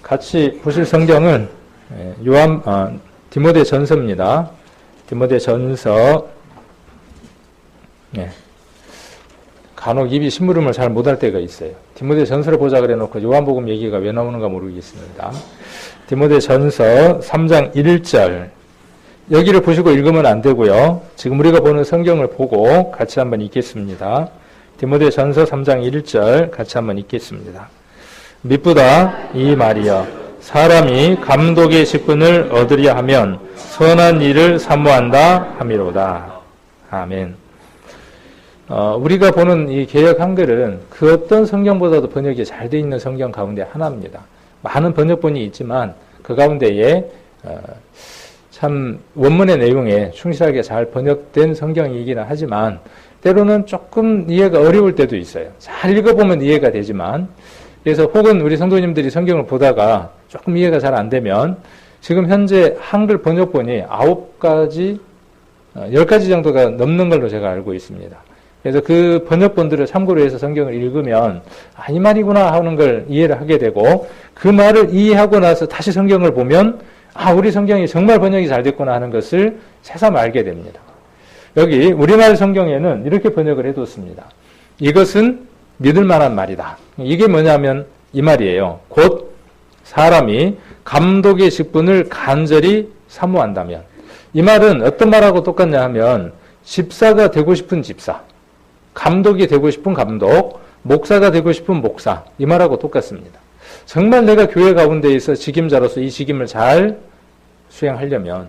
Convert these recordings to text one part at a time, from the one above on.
같이 보실 성경은 디모데 전서입니다. 디모데 전서. 간혹 입이 심부름을 잘 못할 때가 있어요. 디모데 전서를 보자 그래 놓고 요한복음 얘기가 왜 나오는가 모르겠습니다. 디모데 전서 3장 1절. 여기를 보시고 읽으면 안 되고요. 지금 우리가 보는 성경을 보고 같이 한번 읽겠습니다. 디모데 전서 3장 1절 같이 한번 읽겠습니다. 미쁘다 이 말이여, 사람이 감독의 직분을 얻으려 하면 선한 일을 사모한다 함이로다. 아멘. 우리가 보는 이 개역 한글은 그 어떤 성경보다도 번역이 잘 되어 있는 성경 가운데 하나입니다. 많은 번역본이 있지만 그 가운데에 참 원문의 내용에 충실하게 잘 번역된 성경이기는 하지만 때로는 조금 이해가 어려울 때도 있어요. 잘 읽어보면 이해가 되지만, 그래서 혹은 우리 성도님들이 성경을 보다가 조금 이해가 잘 안 되면 지금 현재 한글 번역본이 9가지, 10가지 정도가 넘는 걸로 제가 알고 있습니다. 그래서 그 번역본들을 참고로 해서 성경을 읽으면 이 말이구나 하는 걸 이해를 하게 되고, 그 말을 이해하고 나서 다시 성경을 보면 우리 성경이 정말 번역이 잘 됐구나 하는 것을 새삼 알게 됩니다. 여기 우리말 성경에는 이렇게 번역을 해뒀습니다. 이것은 믿을 만한 말이다. 이게 뭐냐면 이 말이에요. 곧 사람이 감독의 직분을 간절히 사모한다면. 이 말은 어떤 말하고 똑같냐 하면 집사가 되고 싶은 집사, 감독이 되고 싶은 감독, 목사가 되고 싶은 목사, 이 말하고 똑같습니다. 정말 내가 교회 가운데에서 직임자로서 이 직임을 잘 수행하려면,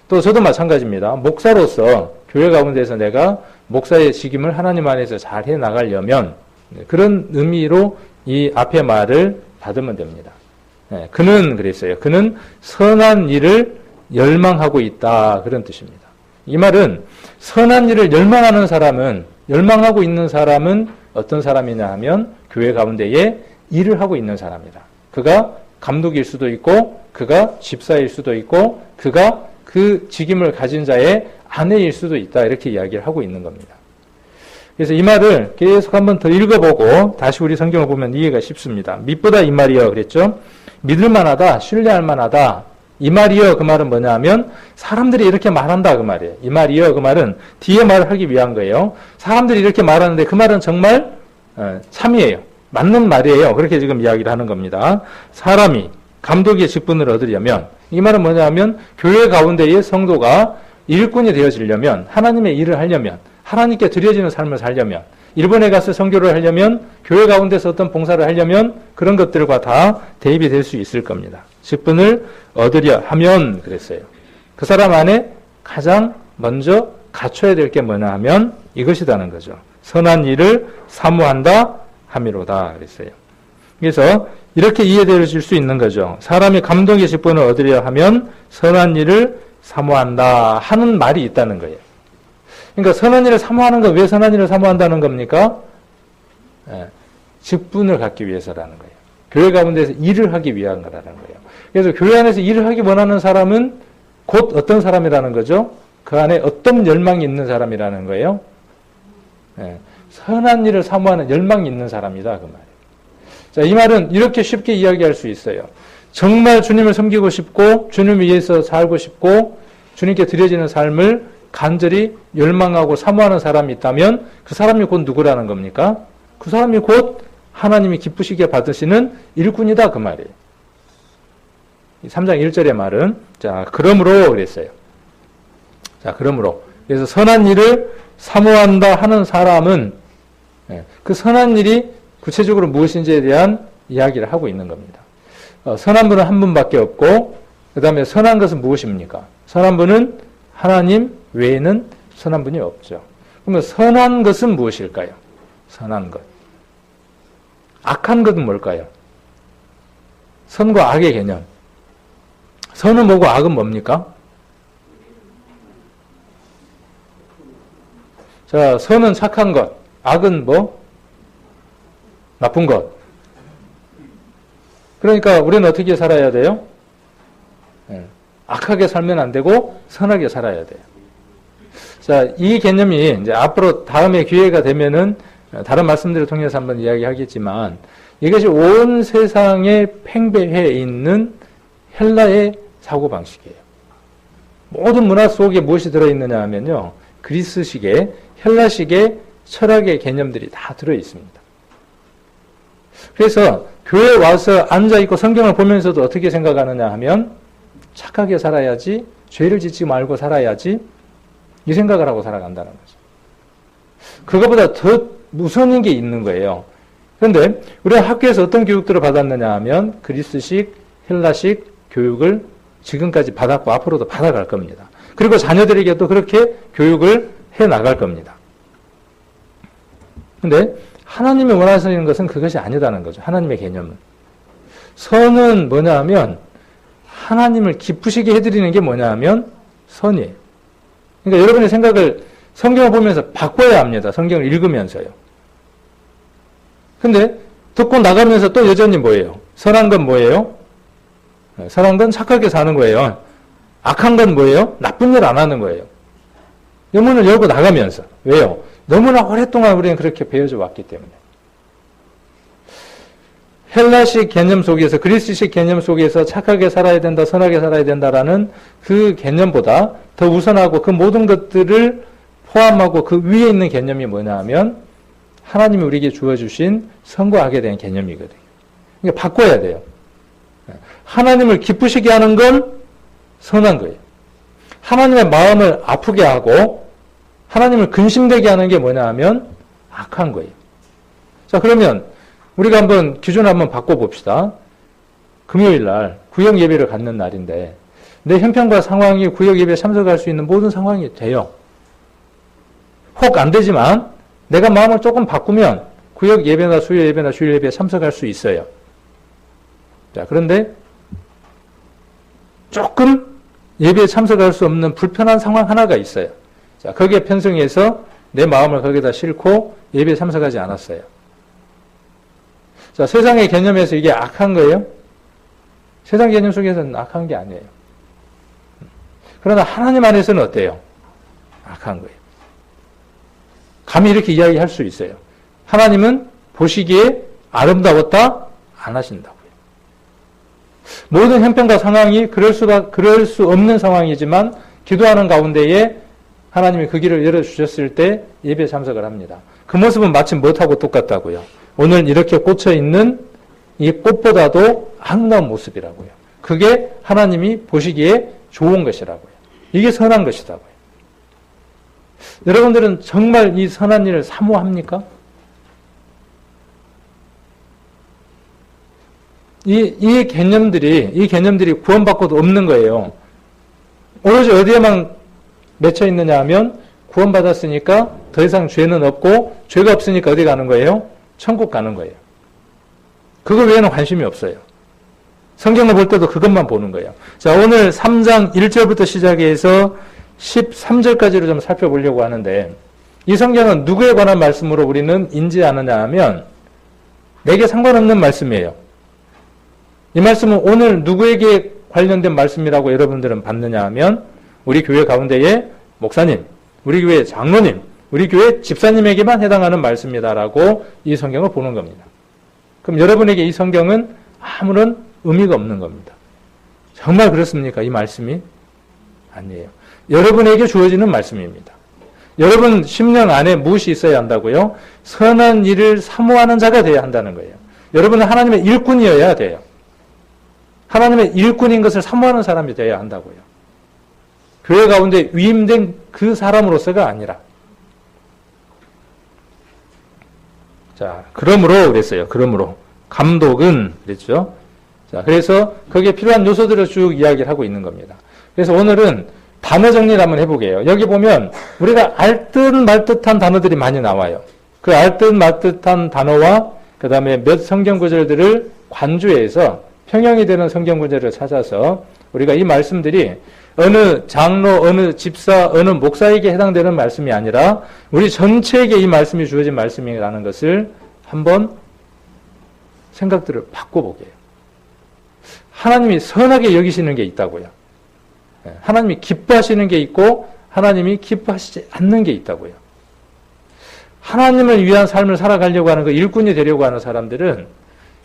또 저도 마찬가지입니다. 목사로서 교회 가운데에서 내가 목사의 직임을 하나님 안에서 잘 해나가려면 그런 의미로 이 앞의 말을 받으면 됩니다. 그는 그랬어요. 그는 선한 일을 열망하고 있다, 그런 뜻입니다. 이 말은 선한 일을 열망하고 있는 사람은 어떤 사람이냐 하면 교회 가운데에 일을 하고 있는 사람이다. 그가 감독일 수도 있고, 그가 집사일 수도 있고, 그가 그 직임을 가진 자의 아내일 수도 있다, 이렇게 이야기를 하고 있는 겁니다. 그래서 이 말을 계속 한번 더 읽어보고 다시 우리 성경을 보면 이해가 쉽습니다. 미쁘다 이 말이여 그랬죠. 믿을 만하다, 신뢰할 만하다. 이 말이여, 그 말은 뭐냐 하면 사람들이 이렇게 말한다, 그 말이에요. 이 말이여, 그 말은 뒤에 말을 하기 위한 거예요. 사람들이 이렇게 말하는데 그 말은 정말 참이에요. 맞는 말이에요. 그렇게 지금 이야기를 하는 겁니다. 사람이 감독의 직분을 얻으려면, 이 말은 뭐냐 하면 교회 가운데의 성도가 일꾼이 되어지려면, 하나님의 일을 하려면, 하나님께 드려지는 삶을 살려면, 일본에 가서 선교를 하려면, 교회 가운데서 어떤 봉사를 하려면 그런 것들과 다 대입이 될 수 있을 겁니다. 직분을 얻으려 하면 그랬어요. 그 사람 안에 가장 먼저 갖춰야 될 게 뭐냐 하면 이것이라는 거죠. 선한 일을 사모한다 함이로다 그랬어요. 그래서 이렇게 이해되어질 수 있는 거죠. 사람이 감독의 직분을 얻으려 하면 선한 일을 사모한다 하는 말이 있다는 거예요. 그러니까 선한 일을 사모하는 건 왜 선한 일을 사모한다는 겁니까? 직분을 갖기 위해서라는 거예요. 교회 가운데서 일을 하기 위한 거라는 거예요. 그래서 교회 안에서 일을 하기 원하는 사람은 곧 어떤 사람이라는 거죠? 그 안에 어떤 열망이 있는 사람이라는 거예요? 선한 일을 사모하는 열망이 있는 사람이다, 그 말이에요. 자, 이 말은 이렇게 쉽게 이야기할 수 있어요. 정말 주님을 섬기고 싶고 주님을 위해서 살고 싶고 주님께 드려지는 삶을 간절히 열망하고 사모하는 사람이 있다면 그 사람이 곧 누구라는 겁니까? 그 사람이 곧 하나님이 기쁘시게 받으시는 일꾼이다, 그 말이에요. 3장 1절의 말은 자, 그러므로 그랬어요. 자, 그러므로. 그래서 선한 일을 사모한다 하는 사람은 그 선한 일이 구체적으로 무엇인지에 대한 이야기를 하고 있는 겁니다. 선한 분은 한 분밖에 없고, 그 다음에 선한 것은 무엇입니까? 선한 분은 하나님 외에는 선한 분이 없죠. 그러면 선한 것은 무엇일까요? 선한 것. 악한 것은 뭘까요? 선과 악의 개념. 선은 뭐고 악은 뭡니까? 자, 선은 착한 것, 악은 뭐? 나쁜 것. 그러니까 우리는 어떻게 살아야 돼요? 악하게 살면 안 되고 선하게 살아야 돼요. 자, 이 개념이 이제 앞으로 다음에 기회가 되면은 다른 말씀들을 통해서 한번 이야기하겠지만 이것이 온 세상에 팽배해 있는 헬라의 사고방식이에요. 모든 문화 속에 무엇이 들어있느냐 하면요. 그리스식의 헬라식의 철학의 개념들이 다 들어있습니다. 그래서 교회에 와서 앉아있고 성경을 보면서도 어떻게 생각하느냐 하면 착하게 살아야지, 죄를 짓지 말고 살아야지, 이 생각을 하고 살아간다는 거죠. 그것보다 더 무서운 게 있는 거예요. 그런데 우리가 학교에서 어떤 교육들을 받았느냐 하면 그리스식, 헬라식 교육을 지금까지 받았고 앞으로도 받아갈 겁니다. 그리고 자녀들에게도 그렇게 교육을 해 나갈 겁니다. 그런데 하나님이 원하시는 것은 그것이 아니다는 거죠. 하나님의 개념은. 선은 뭐냐 하면 하나님을 기쁘시게 해드리는 게 뭐냐 하면 선이에요. 그러니까 여러분의 생각을 성경을 보면서 바꿔야 합니다. 성경을 읽으면서요. 근데 듣고 나가면서 또 여전히 뭐예요? 선한 건 뭐예요? 선한 건 착하게 사는 거예요. 악한 건 뭐예요? 나쁜 일 안 하는 거예요. 영문을 열고 나가면서. 왜요? 너무나 오랫동안 우리는 그렇게 배워져 왔기 때문에. 헬라식 개념 속에서, 그리스식 개념 속에서 착하게 살아야 된다, 선하게 살아야 된다라는 그 개념보다 더 우선하고 그 모든 것들을 포함하고 그 위에 있는 개념이 뭐냐 하면 하나님이 우리에게 주어주신 선과 악에 대한 개념이거든요. 그러니까 바꿔야 돼요. 하나님을 기쁘시게 하는 건 선한 거예요. 하나님의 마음을 아프게 하고 하나님을 근심되게 하는 게 뭐냐 하면 악한 거예요. 자, 그러면 우리가 한번 기준을 한번 바꿔봅시다. 금요일 날 구역 예배를 갖는 날인데 내 형편과 상황이 구역 예배에 참석할 수 있는 모든 상황이 돼요. 혹 안 되지만 내가 마음을 조금 바꾸면 구역 예배나 수요 예배나 주일 예배에 참석할 수 있어요. 자, 그런데 조금 예배에 참석할 수 없는 불편한 상황 하나가 있어요. 자, 거기에 편성해서 내 마음을 거기다 싣고 예배에 참석하지 않았어요. 자, 세상의 개념에서 이게 악한 거예요? 세상 개념 속에서는 악한 게 아니에요. 그러나 하나님 안에서는 어때요? 악한 거예요. 감히 이렇게 이야기할 수 있어요. 하나님은 보시기에 아름다웠다? 안 하신다고요. 모든 형편과 상황이 그럴 수 없는 상황이지만 기도하는 가운데에 하나님이 그 길을 열어주셨을 때 예배에 참석을 합니다. 그 모습은 마치 못하고 똑같다고요. 오늘 이렇게 꽂혀있는 이 꽃보다도 아름다운 모습이라고요. 그게 하나님이 보시기에 좋은 것이라고요. 이게 선한 것이라고요. 여러분들은 정말 이 선한 일을 사모합니까? 이 개념들이 구원받고도 없는 거예요. 오로지 어디에만 맺혀 있느냐 하면 구원받았으니까 더 이상 죄는 없고 죄가 없으니까 어디 가는 거예요? 천국 가는 거예요. 그거 외에는 관심이 없어요. 성경을 볼 때도 그것만 보는 거예요. 자, 오늘 3장 1절부터 시작해서 13절까지를 좀 살펴보려고 하는데 이 성경은 누구에 관한 말씀으로 우리는 인지하느냐 하면 내게 상관없는 말씀이에요. 이 말씀은 오늘 누구에게 관련된 말씀이라고 여러분들은 받느냐 하면 우리 교회 가운데의 목사님, 우리 교회 장로님, 우리 교회 집사님에게만 해당하는 말씀이다라고 이 성경을 보는 겁니다. 그럼 여러분에게 이 성경은 아무런 의미가 없는 겁니다. 정말 그렇습니까? 이 말씀이? 아니에요. 여러분에게 주어지는 말씀입니다. 여러분 심령 안에 무엇이 있어야 한다고요? 선한 일을 사모하는 자가 되어야 한다는 거예요. 여러분은 하나님의 일꾼이어야 돼요. 하나님의 일꾼인 것을 사모하는 사람이 되어야 한다고요. 교회 가운데 위임된 그 사람으로서가 아니라. 자, 그러므로 그랬어요. 그러므로. 감독은 그랬죠. 자, 그래서 거기에 필요한 요소들을 쭉 이야기를 하고 있는 겁니다. 그래서 오늘은 단어 정리를 한번 해보게요. 여기 보면 우리가 알듯 말듯한 단어들이 많이 나와요. 그 알듯 말듯한 단어와 그 다음에 몇 성경 구절들을 관주해서 평형이 되는 성경 구절을 찾아서 우리가 이 말씀들이 어느 장로, 어느 집사, 어느 목사에게 해당되는 말씀이 아니라 우리 전체에게 이 말씀이 주어진 말씀이라는 것을 한번 생각들을 바꿔보게요. 하나님이 선하게 여기시는 게 있다고요. 하나님이 기뻐하시는 게 있고 하나님이 기뻐하시지 않는 게 있다고요. 하나님을 위한 삶을 살아가려고 하는 그 일꾼이 되려고 하는 사람들은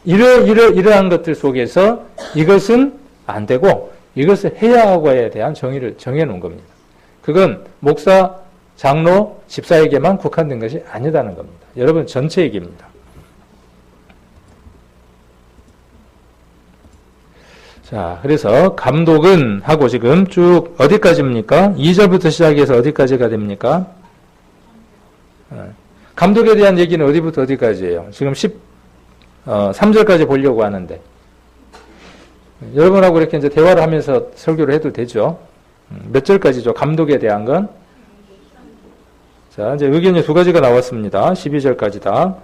이러한 것들 속에서 이것은 안 되고 이것을 해야 하고에 대한 정의를 정해놓은 겁니다. 그건 목사, 장로, 집사에게만 국한된 것이 아니다는 겁니다. 여러분 전체 얘기입니다. 자, 그래서 감독은 하고 지금 쭉 어디까지입니까? 2절부터 시작해서 어디까지가 됩니까? 감독에 대한 얘기는 어디부터 어디까지예요? 지금 3절까지 보려고 하는데 여러분하고 이렇게 이제 대화를 하면서 설교를 해도 되죠? 몇 절까지죠? 감독에 대한 건? 자, 이제 의견이 두 가지가 나왔습니다. 12절까지다.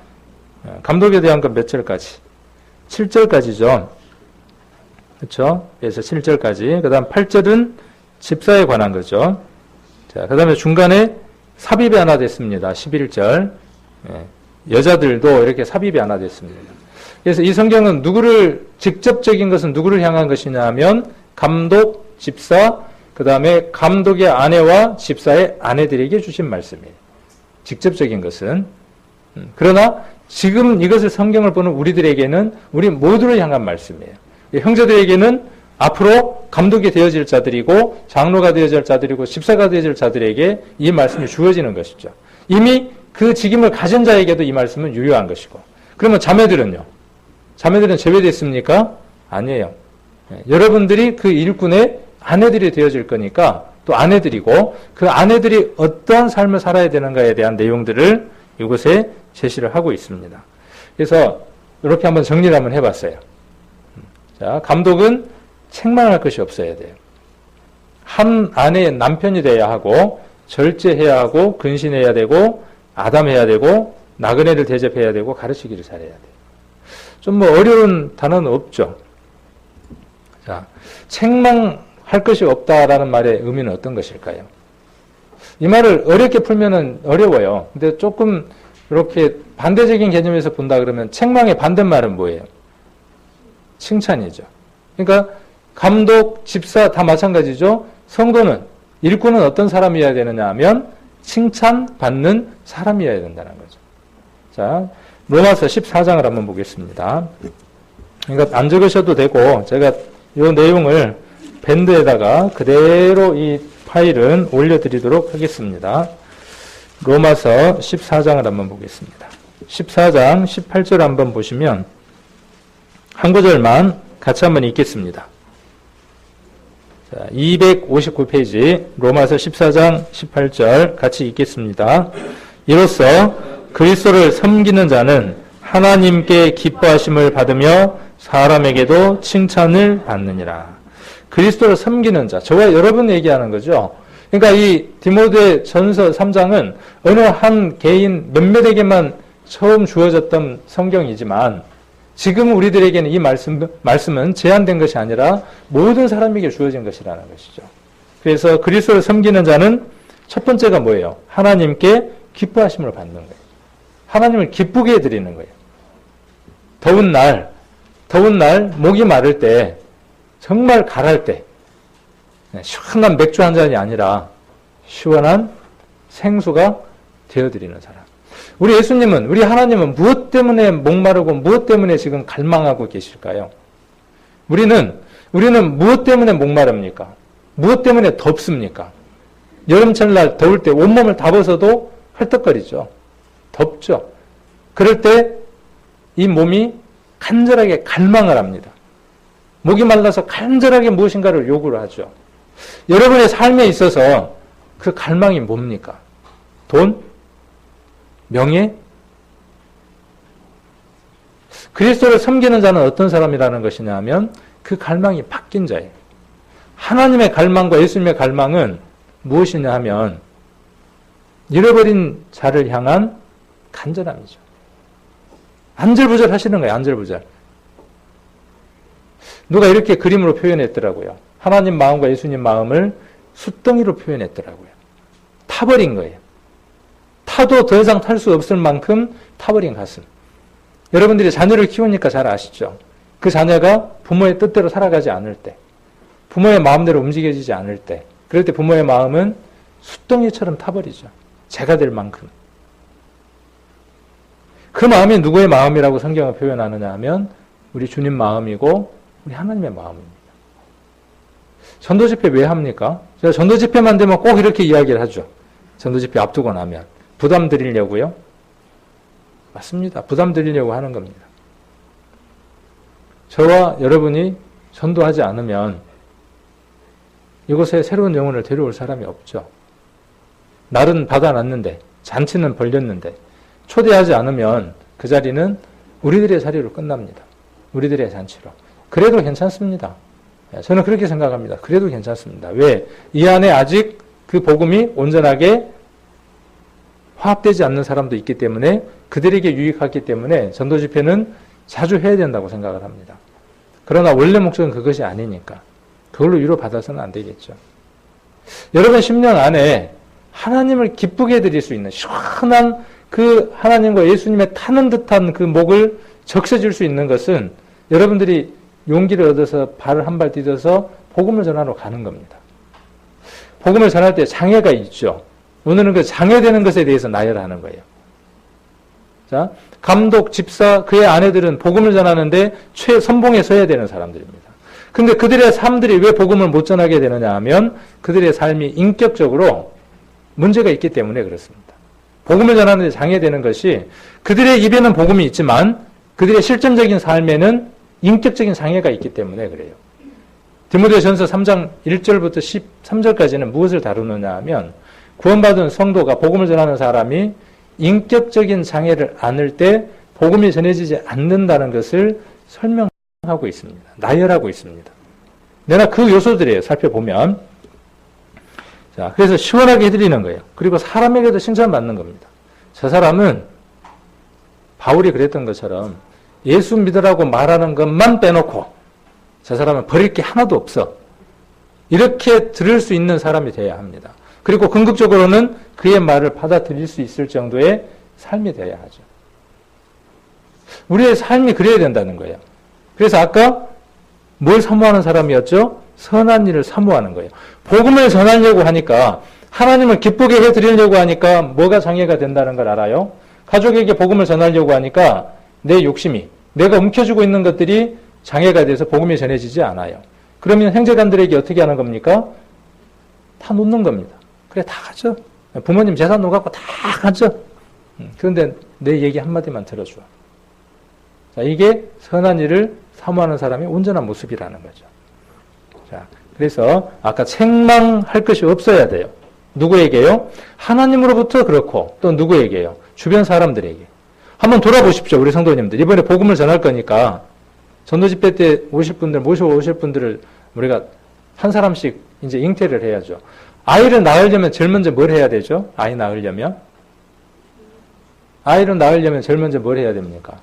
감독에 대한 건 몇 절까지? 7절까지죠. 그렇죠? 그래서 7절까지. 그 다음 8절은 집사에 관한 거죠. 자, 그 다음에 중간에 삽입이 하나 됐습니다. 11절. 여자들도 이렇게 삽입이 하나 됐습니다. 그래서 이 성경은 직접적인 것은 누구를 향한 것이냐 하면 감독, 집사, 그 다음에 감독의 아내와 집사의 아내들에게 주신 말씀이에요. 직접적인 것은. 그러나 지금 이것을 성경을 보는 우리들에게는 우리 모두를 향한 말씀이에요. 형제들에게는 앞으로 감독이 되어질 자들이고 장로가 되어질 자들이고 집사가 되어질 자들에게 이 말씀이 주어지는 것이죠. 이미 그 직임을 가진 자에게도 이 말씀은 유효한 것이고. 그러면 자매들은요? 자매들은 제외됐습니까? 아니에요. 여러분들이 그 일꾼의 아내들이 되어질 거니까 또 아내들이고 그 아내들이 어떠한 삶을 살아야 되는가에 대한 내용들을 이곳에 제시를 하고 있습니다. 그래서 이렇게 한번 정리를 한번 해봤어요. 자, 감독은 책망할 것이 없어야 돼요. 한 아내의 남편이 돼야 하고 절제해야 하고 근신해야 되고 아담해야 되고 나그네를 대접해야 되고 가르치기를 잘해야 돼요. 좀 뭐 어려운 단어는 없죠. 자, 책망할 것이 없다라는 말의 의미는 어떤 것일까요? 이 말을 어렵게 풀면은 어려워요. 근데 조금 이렇게 반대적인 개념에서 본다 그러면 책망의 반대말은 뭐예요? 칭찬이죠. 그러니까 감독, 집사 다 마찬가지죠. 성도는, 일꾼은 어떤 사람이어야 되느냐 하면 칭찬받는 사람이어야 된다는 거죠. 자, 로마서 14장을 한번 보겠습니다. 그러니까 안 적으셔도 되고 제가 이 내용을 밴드에다가 그대로 이 파일은 올려드리도록 하겠습니다. 로마서 14장을 한번 보겠습니다. 14장 18절 한번 보시면 한 구절만 같이 한번 읽겠습니다. 자, 259페이지 로마서 14장 18절 같이 읽겠습니다. 이로써 그리스도를 섬기는 자는 하나님께 기뻐하심을 받으며 사람에게도 칭찬을 받느니라. 그리스도를 섬기는 자, 저와 여러분 얘기하는 거죠. 그러니까 이 디모데 전서 3장은 어느 한 개인 몇몇에게만 처음 주어졌던 성경이지만 지금 우리들에게는 이 말씀은 제한된 것이 아니라 모든 사람에게 주어진 것이라는 것이죠. 그래서 그리스도를 섬기는 자는 첫 번째가 뭐예요? 하나님께 기뻐하심을 받는 거예요. 하나님을 기쁘게 해드리는 거예요. 더운 날, 목이 마를 때, 정말 가랄 때, 시원한 맥주 한 잔이 아니라 시원한 생수가 되어드리는 사람. 우리 예수님은, 우리 하나님은 무엇 때문에 목마르고 무엇 때문에 지금 갈망하고 계실까요? 우리는 무엇 때문에 목마릅니까? 무엇 때문에 덥습니까? 여름철날 더울 때 온몸을 다 벗어도 헐떡거리죠. 덥죠. 그럴 때 이 몸이 간절하게 갈망을 합니다. 목이 말라서 간절하게 무엇인가를 요구를 하죠. 여러분의 삶에 있어서 그 갈망이 뭡니까? 돈? 명예? 그리스도를 섬기는 자는 어떤 사람이라는 것이냐 하면 그 갈망이 바뀐 자예요. 하나님의 갈망과 예수님의 갈망은 무엇이냐 하면 잃어버린 자를 향한 간절함이죠. 안절부절 하시는 거예요. 안절부절. 누가 이렇게 그림으로 표현했더라고요. 하나님 마음과 예수님 마음을 숫덩이로 표현했더라고요. 타버린 거예요. 타도 더 이상 탈 수 없을 만큼 타버린 가슴. 여러분들이 자녀를 키우니까 잘 아시죠? 그 자녀가 부모의 뜻대로 살아가지 않을 때, 부모의 마음대로 움직여지지 않을 때, 그럴 때 부모의 마음은 숫덩이처럼 타버리죠. 재가 될 만큼. 그 마음이 누구의 마음이라고 성경을 표현하느냐 하면 우리 주님 마음이고 우리 하나님의 마음입니다. 전도 집회 왜 합니까? 제가 전도 집회만 되면 꼭 이렇게 이야기를 하죠. 전도 집회 앞두고 나면 부담 드리려고요? 맞습니다. 부담 드리려고 하는 겁니다. 저와 여러분이 전도하지 않으면 이곳에 새로운 영혼을 데려올 사람이 없죠. 날은 받아놨는데 잔치는 벌렸는데 초대하지 않으면 그 자리는 우리들의 자리로 끝납니다. 우리들의 잔치로. 그래도 괜찮습니다. 저는 그렇게 생각합니다. 그래도 괜찮습니다. 왜? 이 안에 아직 그 복음이 온전하게 화합되지 않는 사람도 있기 때문에 그들에게 유익하기 때문에 전도 집회는 자주 해야 된다고 생각을 합니다. 그러나 원래 목적은 그것이 아니니까 그걸로 위로받아서는 안 되겠죠. 여러분 10년 안에 하나님을 기쁘게 해드릴 수 있는 시원한 그 하나님과 예수님의 타는 듯한 그 목을 적셔줄 수 있는 것은 여러분들이 용기를 얻어서 발을 한 발 디뎌서 복음을 전하러 가는 겁니다. 복음을 전할 때 장애가 있죠. 오늘은 그 장애되는 것에 대해서 나열하는 거예요. 자, 감독, 집사, 그의 아내들은 복음을 전하는데 최선봉에 서야 되는 사람들입니다. 근데 그들의 삶들이 왜 복음을 못 전하게 되느냐 하면 그들의 삶이 인격적으로 문제가 있기 때문에 그렇습니다. 복음을 전하는데 장애되는 것이 그들의 입에는 복음이 있지만 그들의 실점적인 삶에는 인격적인 장애가 있기 때문에 그래요. 디모데전서 3장 1절부터 13절까지는 무엇을 다루느냐 하면 구원받은 성도가 복음을 전하는 사람이 인격적인 장애를 안을 때 복음이 전해지지 않는다는 것을 설명하고 있습니다. 나열하고 있습니다. 내가 그 요소들이에요. 살펴보면. 자, 그래서 시원하게 해드리는 거예요. 그리고 사람에게도 칭찬받는 겁니다. 저 사람은 바울이 그랬던 것처럼 예수 믿으라고 말하는 것만 빼놓고 저 사람은 버릴 게 하나도 없어. 이렇게 들을 수 있는 사람이 되어야 합니다. 그리고 궁극적으로는 그의 말을 받아들일 수 있을 정도의 삶이 되어야 하죠. 우리의 삶이 그래야 된다는 거예요. 그래서 아까 뭘 사모하는 사람이었죠? 선한 일을 사모하는 거예요. 복음을 전하려고 하니까 하나님을 기쁘게 해드리려고 하니까 뭐가 장애가 된다는 걸 알아요? 가족에게 복음을 전하려고 하니까 내 욕심이 내가 움켜쥐고 있는 것들이 장애가 돼서 복음이 전해지지 않아요. 그러면 형제간들에게 어떻게 하는 겁니까? 다 놓는 겁니다. 그래 다 가져. 부모님 재산 놓아갖고 다 가져. 그런데 내 얘기 한마디만 들어줘. 자, 이게 선한 일을 사모하는 사람의 온전한 모습이라는 거죠. 자, 그래서 아까 책망할 것이 없어야 돼요. 누구에게요? 하나님으로부터 그렇고 또 누구에게요? 주변 사람들에게. 한번 돌아보십시오. 우리 성도님들. 이번에 복음을 전할 거니까 전도 집회 때 모시고 오실 분들을 우리가 한 사람씩 이제 잉태를 해야죠. 아이를 낳으려면 제일 먼저 뭘 해야 되죠? 아이를 낳으려면 제일 먼저 뭘 해야 됩니까?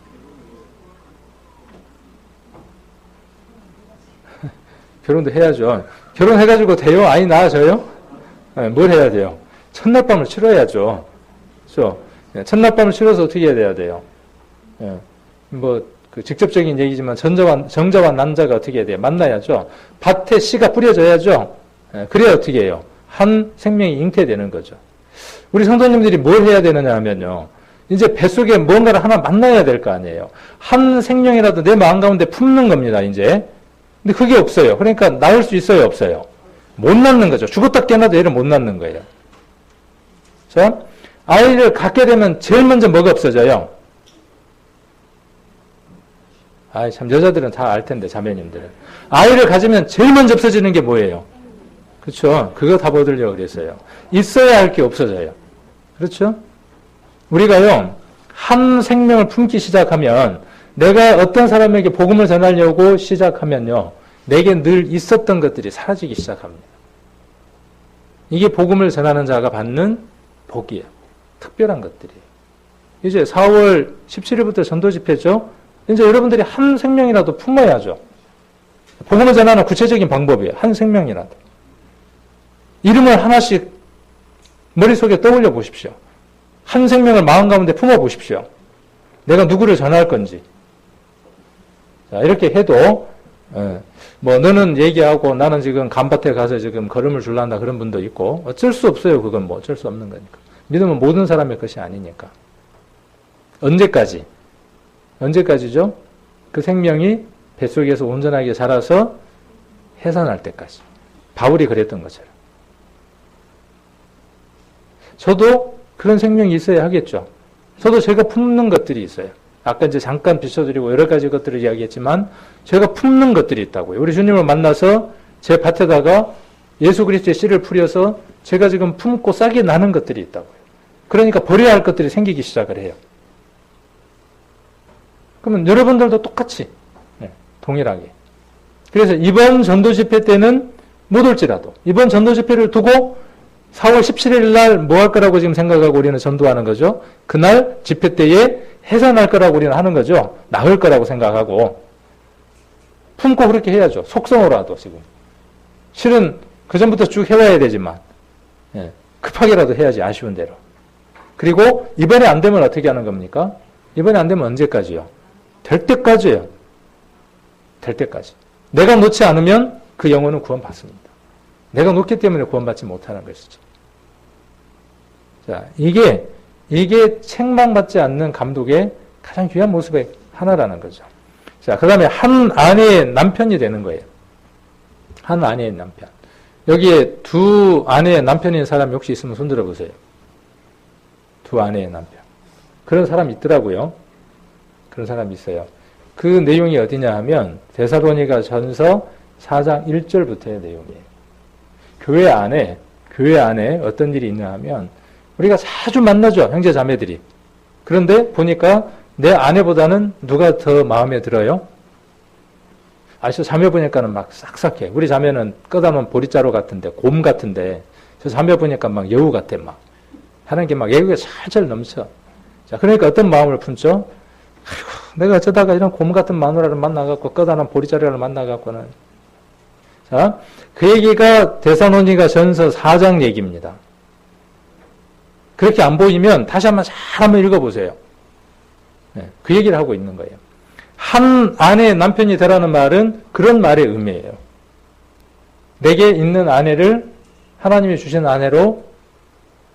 결혼도 해야죠. 결혼해가지고 돼요? 아이 낳아져요? 네, 뭘 해야 돼요? 첫날밤을 치러야죠. 그렇죠? 첫날밤을 치러서 어떻게 해야 돼요? 예, 그 직접적인 얘기지만 정자와 난자가 어떻게 해야 돼요? 만나야죠. 밭에 씨가 뿌려져야죠. 예, 그래야 어떻게 해요? 한 생명이 잉태되는 거죠. 우리 성도님들이 뭘 해야 되느냐 하면요. 이제 뱃속에 뭔가를 하나 만나야 될 거 아니에요. 한 생명이라도 내 마음 가운데 품는 겁니다, 이제. 근데 그게 없어요. 그러니까 낳을 수 있어요, 없어요? 못 낳는 거죠. 죽었다 깨어나도 얘를 못 낳는 거예요. 자, 아이를 갖게 되면 제일 먼저 뭐가 없어져요? 참, 여자들은 다 알 텐데, 자매님들은. 아이를 가지면 제일 먼저 없어지는 게 뭐예요? 그렇죠. 그거 다 보여드리려고 그랬어요. 있어야 할 게 없어져요. 그렇죠? 우리가요, 한 생명을 품기 시작하면, 내가 어떤 사람에게 복음을 전하려고 시작하면요, 내게 늘 있었던 것들이 사라지기 시작합니다. 이게 복음을 전하는 자가 받는 복이에요. 특별한 것들이에요. 이제 4월 17일부터 전도 집회죠. 이제 여러분들이 한 생명이라도 품어야죠. 복음을 전하는 구체적인 방법이에요. 한 생명이라도. 이름을 하나씩 머릿속에 떠올려 보십시오. 한 생명을 마음 가운데 품어 보십시오. 내가 누구를 전할 건지. 자, 이렇게 해도, 너는 얘기하고 나는 지금 간밭에 가서 지금 걸음을 줄란다 그런 분도 있고, 어쩔 수 없어요. 그건 어쩔 수 없는 거니까. 믿음은 모든 사람의 것이 아니니까. 언제까지? 언제까지죠? 그 생명이 뱃속에서 온전하게 자라서 해산할 때까지. 바울이 그랬던 것처럼. 저도 그런 생명이 있어야 하겠죠. 저도 제가 품는 것들이 있어요. 아까 이제 잠깐 비춰드리고 여러 가지 것들을 이야기했지만 제가 품는 것들이 있다고요. 우리 주님을 만나서 제 밭에다가 예수 그리스도의 씨를 뿌려서 제가 지금 품고 싹이 나는 것들이 있다고요. 그러니까 버려야 할 것들이 생기기 시작을 해요. 그러면 여러분들도 똑같이 동일하게. 그래서 이번 전도 집회 때는 못 올지라도 이번 전도 집회를 두고 4월 17일 날 뭐 할 거라고 지금 생각하고 우리는 전도하는 거죠. 그날 집회 때에 해산할 거라고 우리는 하는 거죠. 나을 거라고 생각하고 품고 그렇게 해야죠. 속성으로라도 지금. 실은 그전부터 쭉 해와야 되지만 급하게라도 해야지 아쉬운 대로. 그리고 이번에 안 되면 어떻게 하는 겁니까? 이번에 안 되면 언제까지요? 될 때까지예요. 될 때까지. 내가 놓지 않으면 그 영혼은 구원받습니다. 내가 놓기 때문에 구원받지 못하는 것이죠. 자, 이게 책망받지 않는 감독의 가장 귀한 모습의 하나라는 거죠. 자, 그 다음에 한 아내의 남편이 되는 거예요. 한 아내의 남편. 여기에 두 아내의 남편인 사람이 혹시 있으면 손 들어보세요. 두 아내의 남편. 그런 사람이 있더라고요. 그런 사람이 있어요. 그 내용이 어디냐 하면 데살로니가 전서 4장 1절부터의 내용이에요. 교회 안에 어떤 일이 있냐 하면 우리가 자주 만나죠. 형제 자매들이. 그런데 보니까 내 아내보다는 누가 더 마음에 들어요? 아시죠? 자매 보니까는 막 싹싹해. 우리 자매는 끄다만 보리자루 같은데, 곰 같은데, 저 자매 보니까 막 여우 같아, 막. 하는 게 막 애교가 살살 넘쳐. 자, 그러니까 어떤 마음을 품죠? 아이고, 내가 어쩌다가 이런 곰 같은 마누라를 만나갖고, 끄다란 보리자루를 만나갖고는. 자, 그 얘기가 데살로니가 전서 4장 얘기입니다. 그렇게 안 보이면 다시 한번 읽어보세요. 네, 그 얘기를 하고 있는 거예요. 한 아내의 남편이 되라는 말은 그런 말의 의미예요. 내게 있는 아내를 하나님이 주신 아내로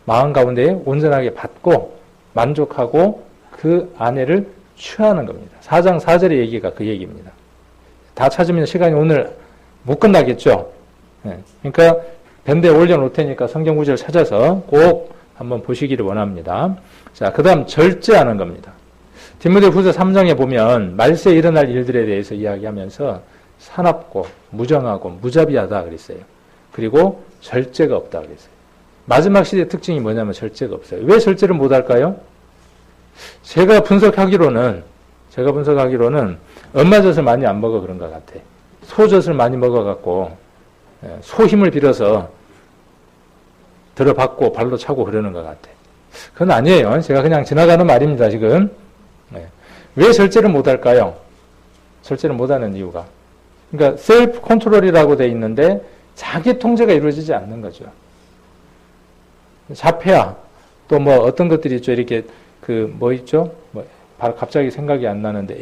마음 가운데 온전하게 받고 만족하고 그 아내를 취하는 겁니다. 4장 4절의 얘기가 그 얘기입니다. 다 찾으면 시간이 오늘 못 끝나겠죠. 네, 그러니까 밴드에 올려놓을 테니까 성경 구절을 찾아서 꼭 한번 보시기를 원합니다. 자, 그 다음 절제하는 겁니다. 디모데후서 3장에 보면 말세에 일어날 일들에 대해서 이야기하면서 사납고 무정하고 무자비하다 그랬어요. 그리고 절제가 없다 그랬어요. 마지막 시대의 특징이 뭐냐면 절제가 없어요. 왜 절제를 못할까요? 제가 분석하기로는 엄마 젖을 많이 안 먹어 그런 것 같아. 소 젖을 많이 먹어갖고 소 힘을 빌어서 들어받고 발로 차고 그러는 것 같아. 그건 아니에요. 제가 그냥 지나가는 말입니다, 지금. 왜 절제를 못할까요? 절제를 못하는 이유가. 그러니까 셀프 컨트롤이라고 돼 있는데 자기 통제가 이루어지지 않는 거죠. 자폐아 또 뭐 어떤 것들이 있죠. 이렇게 그 뭐 있죠? 뭐 바로 갑자기 생각이 안 나는데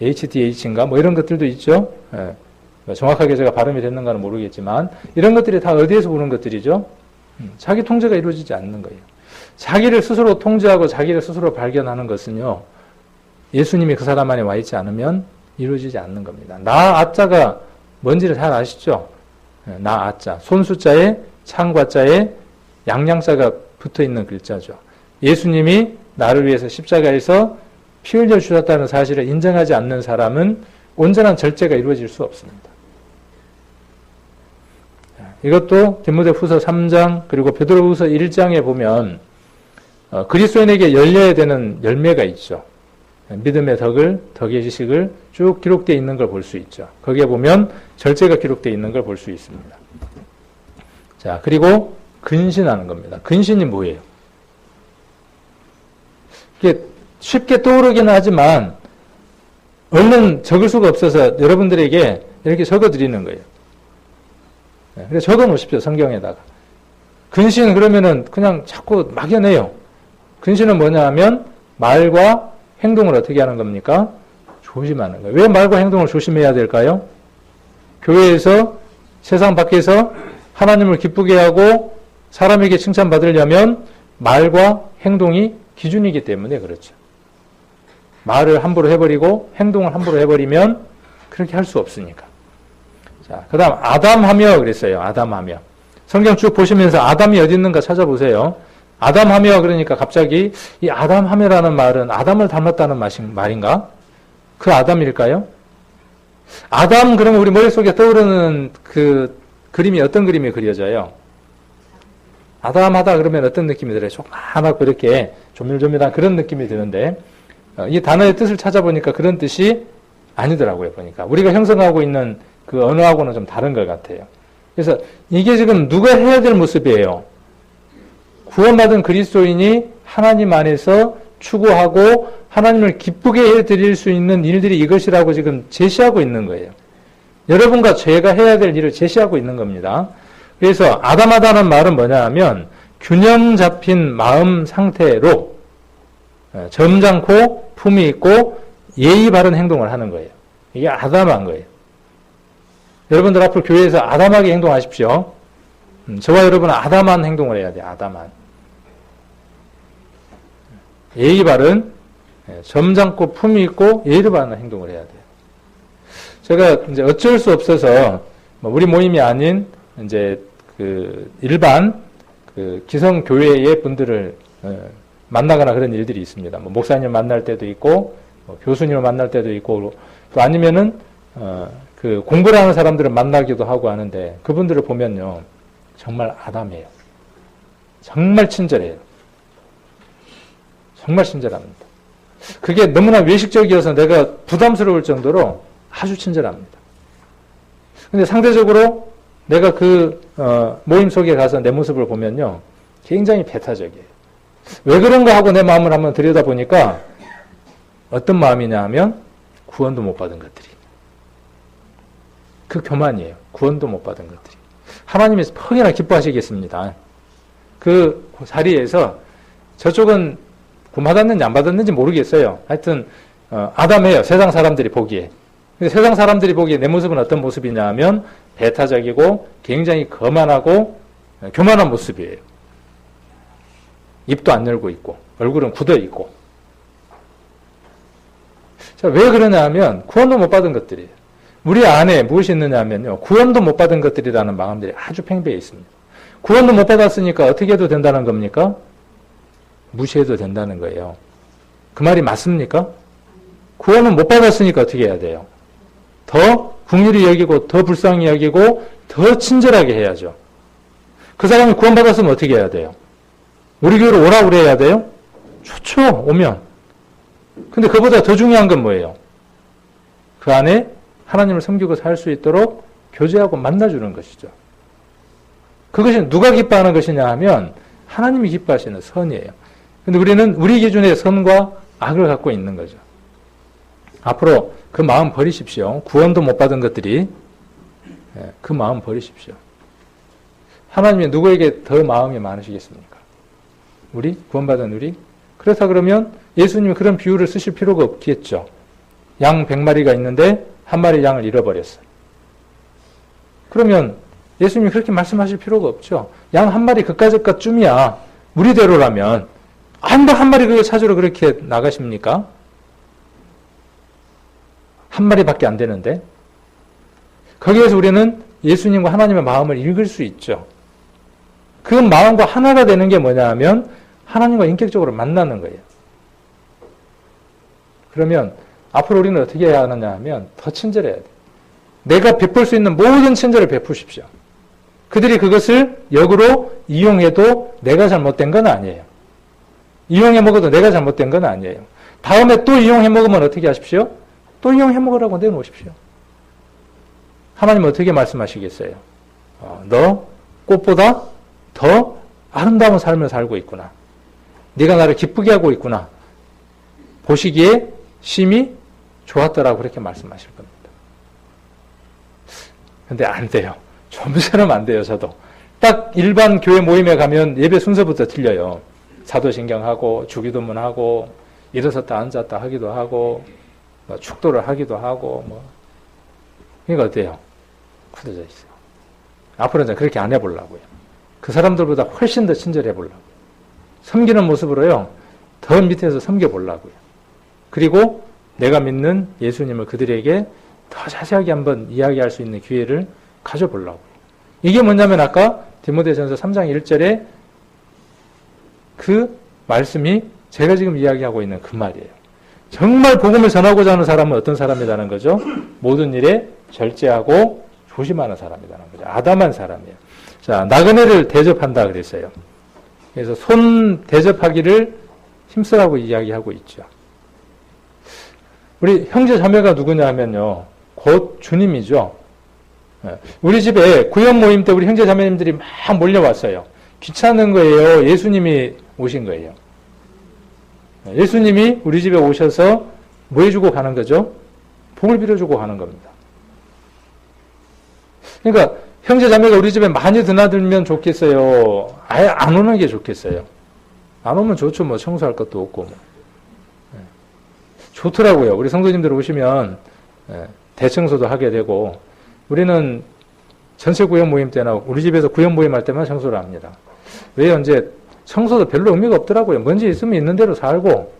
ADHD인가 뭐 이런 것들도 있죠. 정확하게 제가 발음이 됐는가는 모르겠지만 이런 것들이 다 어디에서 오는 것들이죠? 자기 통제가 이루어지지 않는 거예요. 자기를 스스로 통제하고 자기를 스스로 발견하는 것은요. 예수님이 그 사람 안에 와 있지 않으면 이루어지지 않는 겁니다. 나 아자가 뭔지를 잘 아시죠? 나 아자. 손수자에 창과자에 양양자가 붙어 있는 글자죠. 예수님이 나를 위해서 십자가에서 피 흘려 주셨다는 사실을 인정하지 않는 사람은 온전한 절제가 이루어질 수 없습니다. 이것도 디모데후서 3장 그리고 베드로후서 1장에 보면 그리스도인에게 열려야 되는 열매가 있죠. 믿음의 덕의 지식을 쭉 기록되어 있는 걸 볼 수 있죠. 거기에 보면 절제가 기록되어 있는 걸 볼 수 있습니다. 자, 그리고 근신하는 겁니다. 근신이 뭐예요? 이게 쉽게 떠오르기는 하지만 얼른 적을 수가 없어서 여러분들에게 이렇게 적어드리는 거예요. 그래서 적어 놓으십시오, 성경에다가. 근신 그러면은 그냥 자꾸 막연해요. 근신은 뭐냐 하면 말과 행동을 어떻게 하는 겁니까? 조심하는 거예요. 왜 말과 행동을 조심해야 될까요? 교회에서 세상 밖에서 하나님을 기쁘게 하고 사람에게 칭찬받으려면 말과 행동이 기준이기 때문에 그렇죠. 말을 함부로 해버리고 행동을 함부로 해버리면 그렇게 할 수 없으니까. 자, 그 다음 아담하며 그랬어요. 아담하며. 성경 쭉 보시면서 아담이 어디 있는가 찾아보세요. 아담하며 그러니까 갑자기 이 아담하며라는 말은 아담을 닮았다는 말인가? 그 아담일까요? 아담 그러면 우리 머릿속에 떠오르는 그 그림이 어떤 그림이 그려져요? 아담하다 그러면 어떤 느낌이 들어요? 조그맣고 이렇게 조밀조밀한 그런 느낌이 드는데 이 단어의 뜻을 찾아보니까 그런 뜻이 아니더라고요. 보니까 우리가 형성하고 있는 그 언어하고는 좀 다른 것 같아요. 그래서 이게 지금 누가 해야 될 모습이에요? 구원받은 그리스도인이 하나님 안에서 추구하고 하나님을 기쁘게 해드릴 수 있는 일들이 이것이라고 지금 제시하고 있는 거예요. 여러분과 제가 해야 될 일을 제시하고 있는 겁니다. 그래서 아담하다는 말은 뭐냐 하면 균형 잡힌 마음 상태로 점잖고 품위 있고 예의 바른 행동을 하는 거예요. 이게 아담한 거예요. 여러분들 앞으로 교회에서 아담하게 행동하십시오. 저와 여러분은 아담한 행동을 해야 돼요. 아담한. 예의 바른, 점잖고 품위 있고 예의 바른 행동을 해야 돼요. 제가 이제 어쩔 수 없어서 우리 모임이 아닌 이제 그 일반 그 기성 교회의 분들을 만나거나 그런 일들이 있습니다. 뭐 목사님 만날 때도 있고 교수님을 만날 때도 있고 또 아니면은 그 공부를 하는 사람들을 만나기도 하고 하는데 그분들을 보면요 정말 아담해요. 정말 친절해요. 정말 친절합니다. 그게 너무나 외식적이어서 내가 부담스러울 정도로 아주 친절합니다. 근데 상대적으로 내가 그 모임 속에 가서 내 모습을 보면요 굉장히 배타적이에요. 왜 그런가 하고 내 마음을 한번 들여다보니까 어떤 마음이냐 하면 구원도 못 받은 것들이 그 교만이에요. 구원도 못 받은 것들이 하나님이 퍽이나 기뻐하시겠습니다. 그 자리에서 저쪽은 구원 받았는지 안 받았는지 모르겠어요. 하여튼 아담해요. 세상 사람들이 보기에. 근데 세상 사람들이 보기에 내 모습은 어떤 모습이냐 하면 배타적이고 굉장히 거만하고 교만한 모습이에요. 입도 안 열고 있고 얼굴은 굳어 있고. 자, 왜 그러냐 하면 구원도 못 받은 것들이에요. 우리 안에 무엇이 있느냐 하면요. 구원도 못 받은 것들이라는 마음들이 아주 팽배해 있습니다. 구원도 못 받았으니까 어떻게 해도 된다는 겁니까? 무시해도 된다는 거예요. 그 말이 맞습니까? 구원은 못 받았으니까 어떻게 해야 돼요? 더 긍휼히 여기고 더 불쌍히 여기고 더 친절하게 해야죠. 그 사람이 구원받았으면 어떻게 해야 돼요? 우리 교회로 오라고 그래야 돼요? 좋죠. 오면. 근데 그보다 더 중요한 건 뭐예요? 그 안에 하나님을 섬기고 살 수 있도록 교제하고 만나주는 것이죠. 그것이 누가 기뻐하는 것이냐 하면 하나님이 기뻐하시는 선이에요. 근데 우리는 우리 기준의 선과 악을 갖고 있는 거죠. 앞으로 그 마음 버리십시오. 구원도 못 받은 것들이 그 마음 버리십시오. 하나님이 누구에게 더 마음이 많으시겠습니까? 우리? 구원받은 우리? 그렇다 그러면 예수님이 그런 비유를 쓰실 필요가 없겠죠. 양 100마리가 있는데 한 마리 양을 잃어버렸어요. 그러면 예수님이 그렇게 말씀하실 필요가 없죠. 양 한 마리 그까짓까쯤이야. 우리대로라면 한 마리 그걸 찾으러 그렇게 나가십니까? 한 마리밖에 안 되는데 거기에서 우리는 예수님과 하나님의 마음을 읽을 수 있죠. 그 마음과 하나가 되는 게 뭐냐 하면 하나님과 인격적으로 만나는 거예요. 그러면 앞으로 우리는 어떻게 해야 하느냐 하면 더 친절해야 돼요. 내가 베풀 수 있는 모든 친절을 베푸십시오. 그들이 그것을 역으로 이용해도 내가 잘못된 건 아니에요. 이용해 먹어도 내가 잘못된 건 아니에요. 다음에 또 이용해 먹으면 어떻게 하십시오? 또 이용해 먹으라고 내놓으십시오. 하나님은 어떻게 말씀하시겠어요? 너 꽃보다 더 아름다운 삶을 살고 있구나. 네가 나를 기쁘게 하고 있구나. 보시기에 심히 좋았더라고 그렇게 말씀하실 겁니다. 근데 안 돼요. 좀처럼 안 돼요. 저도. 딱 일반 교회 모임에 가면 예배 순서부터 틀려요. 사도신경하고 주기도문하고 일어섰다 앉았다 하기도 하고 뭐 축도를 하기도 하고 뭐 그러니까 어때요? 굳어져 있어요. 앞으로는 그렇게 안 해보려고요. 그 사람들보다 훨씬 더 친절해 보려고요. 섬기는 모습으로요. 더 밑에서 섬겨보려고요. 그리고 내가 믿는 예수님을 그들에게 더 자세하게 한번 이야기할 수 있는 기회를 가져보려고. 이게 뭐냐면 아까 디모데전서 3장 1절에 그 말씀이 제가 지금 이야기하고 있는 그 말이에요. 정말 복음을 전하고자 하는 사람은 어떤 사람이라는 거죠? 모든 일에 절제하고 조심하는 사람이라는 거죠. 아담한 사람이에요. 자, 나그네를 대접한다 그랬어요. 그래서 손 대접하기를 힘쓰라고 이야기하고 있죠. 우리 형제 자매가 누구냐 하면요. 곧 주님이죠. 우리 집에 구역 모임 때 우리 형제 자매님들이 막 몰려왔어요. 귀찮은 거예요. 예수님이 오신 거예요. 예수님이 우리 집에 오셔서 뭐 해주고 가는 거죠? 복을 빌어주고 가는 겁니다. 그러니까 형제 자매가 우리 집에 많이 드나들면 좋겠어요? 아예 안 오는 게 좋겠어요? 안 오면 좋죠. 뭐 청소할 것도 없고. 뭐. 좋더라고요. 우리 성도님들 오시면 대청소도 하게 되고 우리는 전체 구역 모임 때나 우리 집에서 구역 모임 할 때만 청소를 합니다. 왜요? 이제 청소도 별로 의미가 없더라고요. 먼지 있으면 있는 대로 살고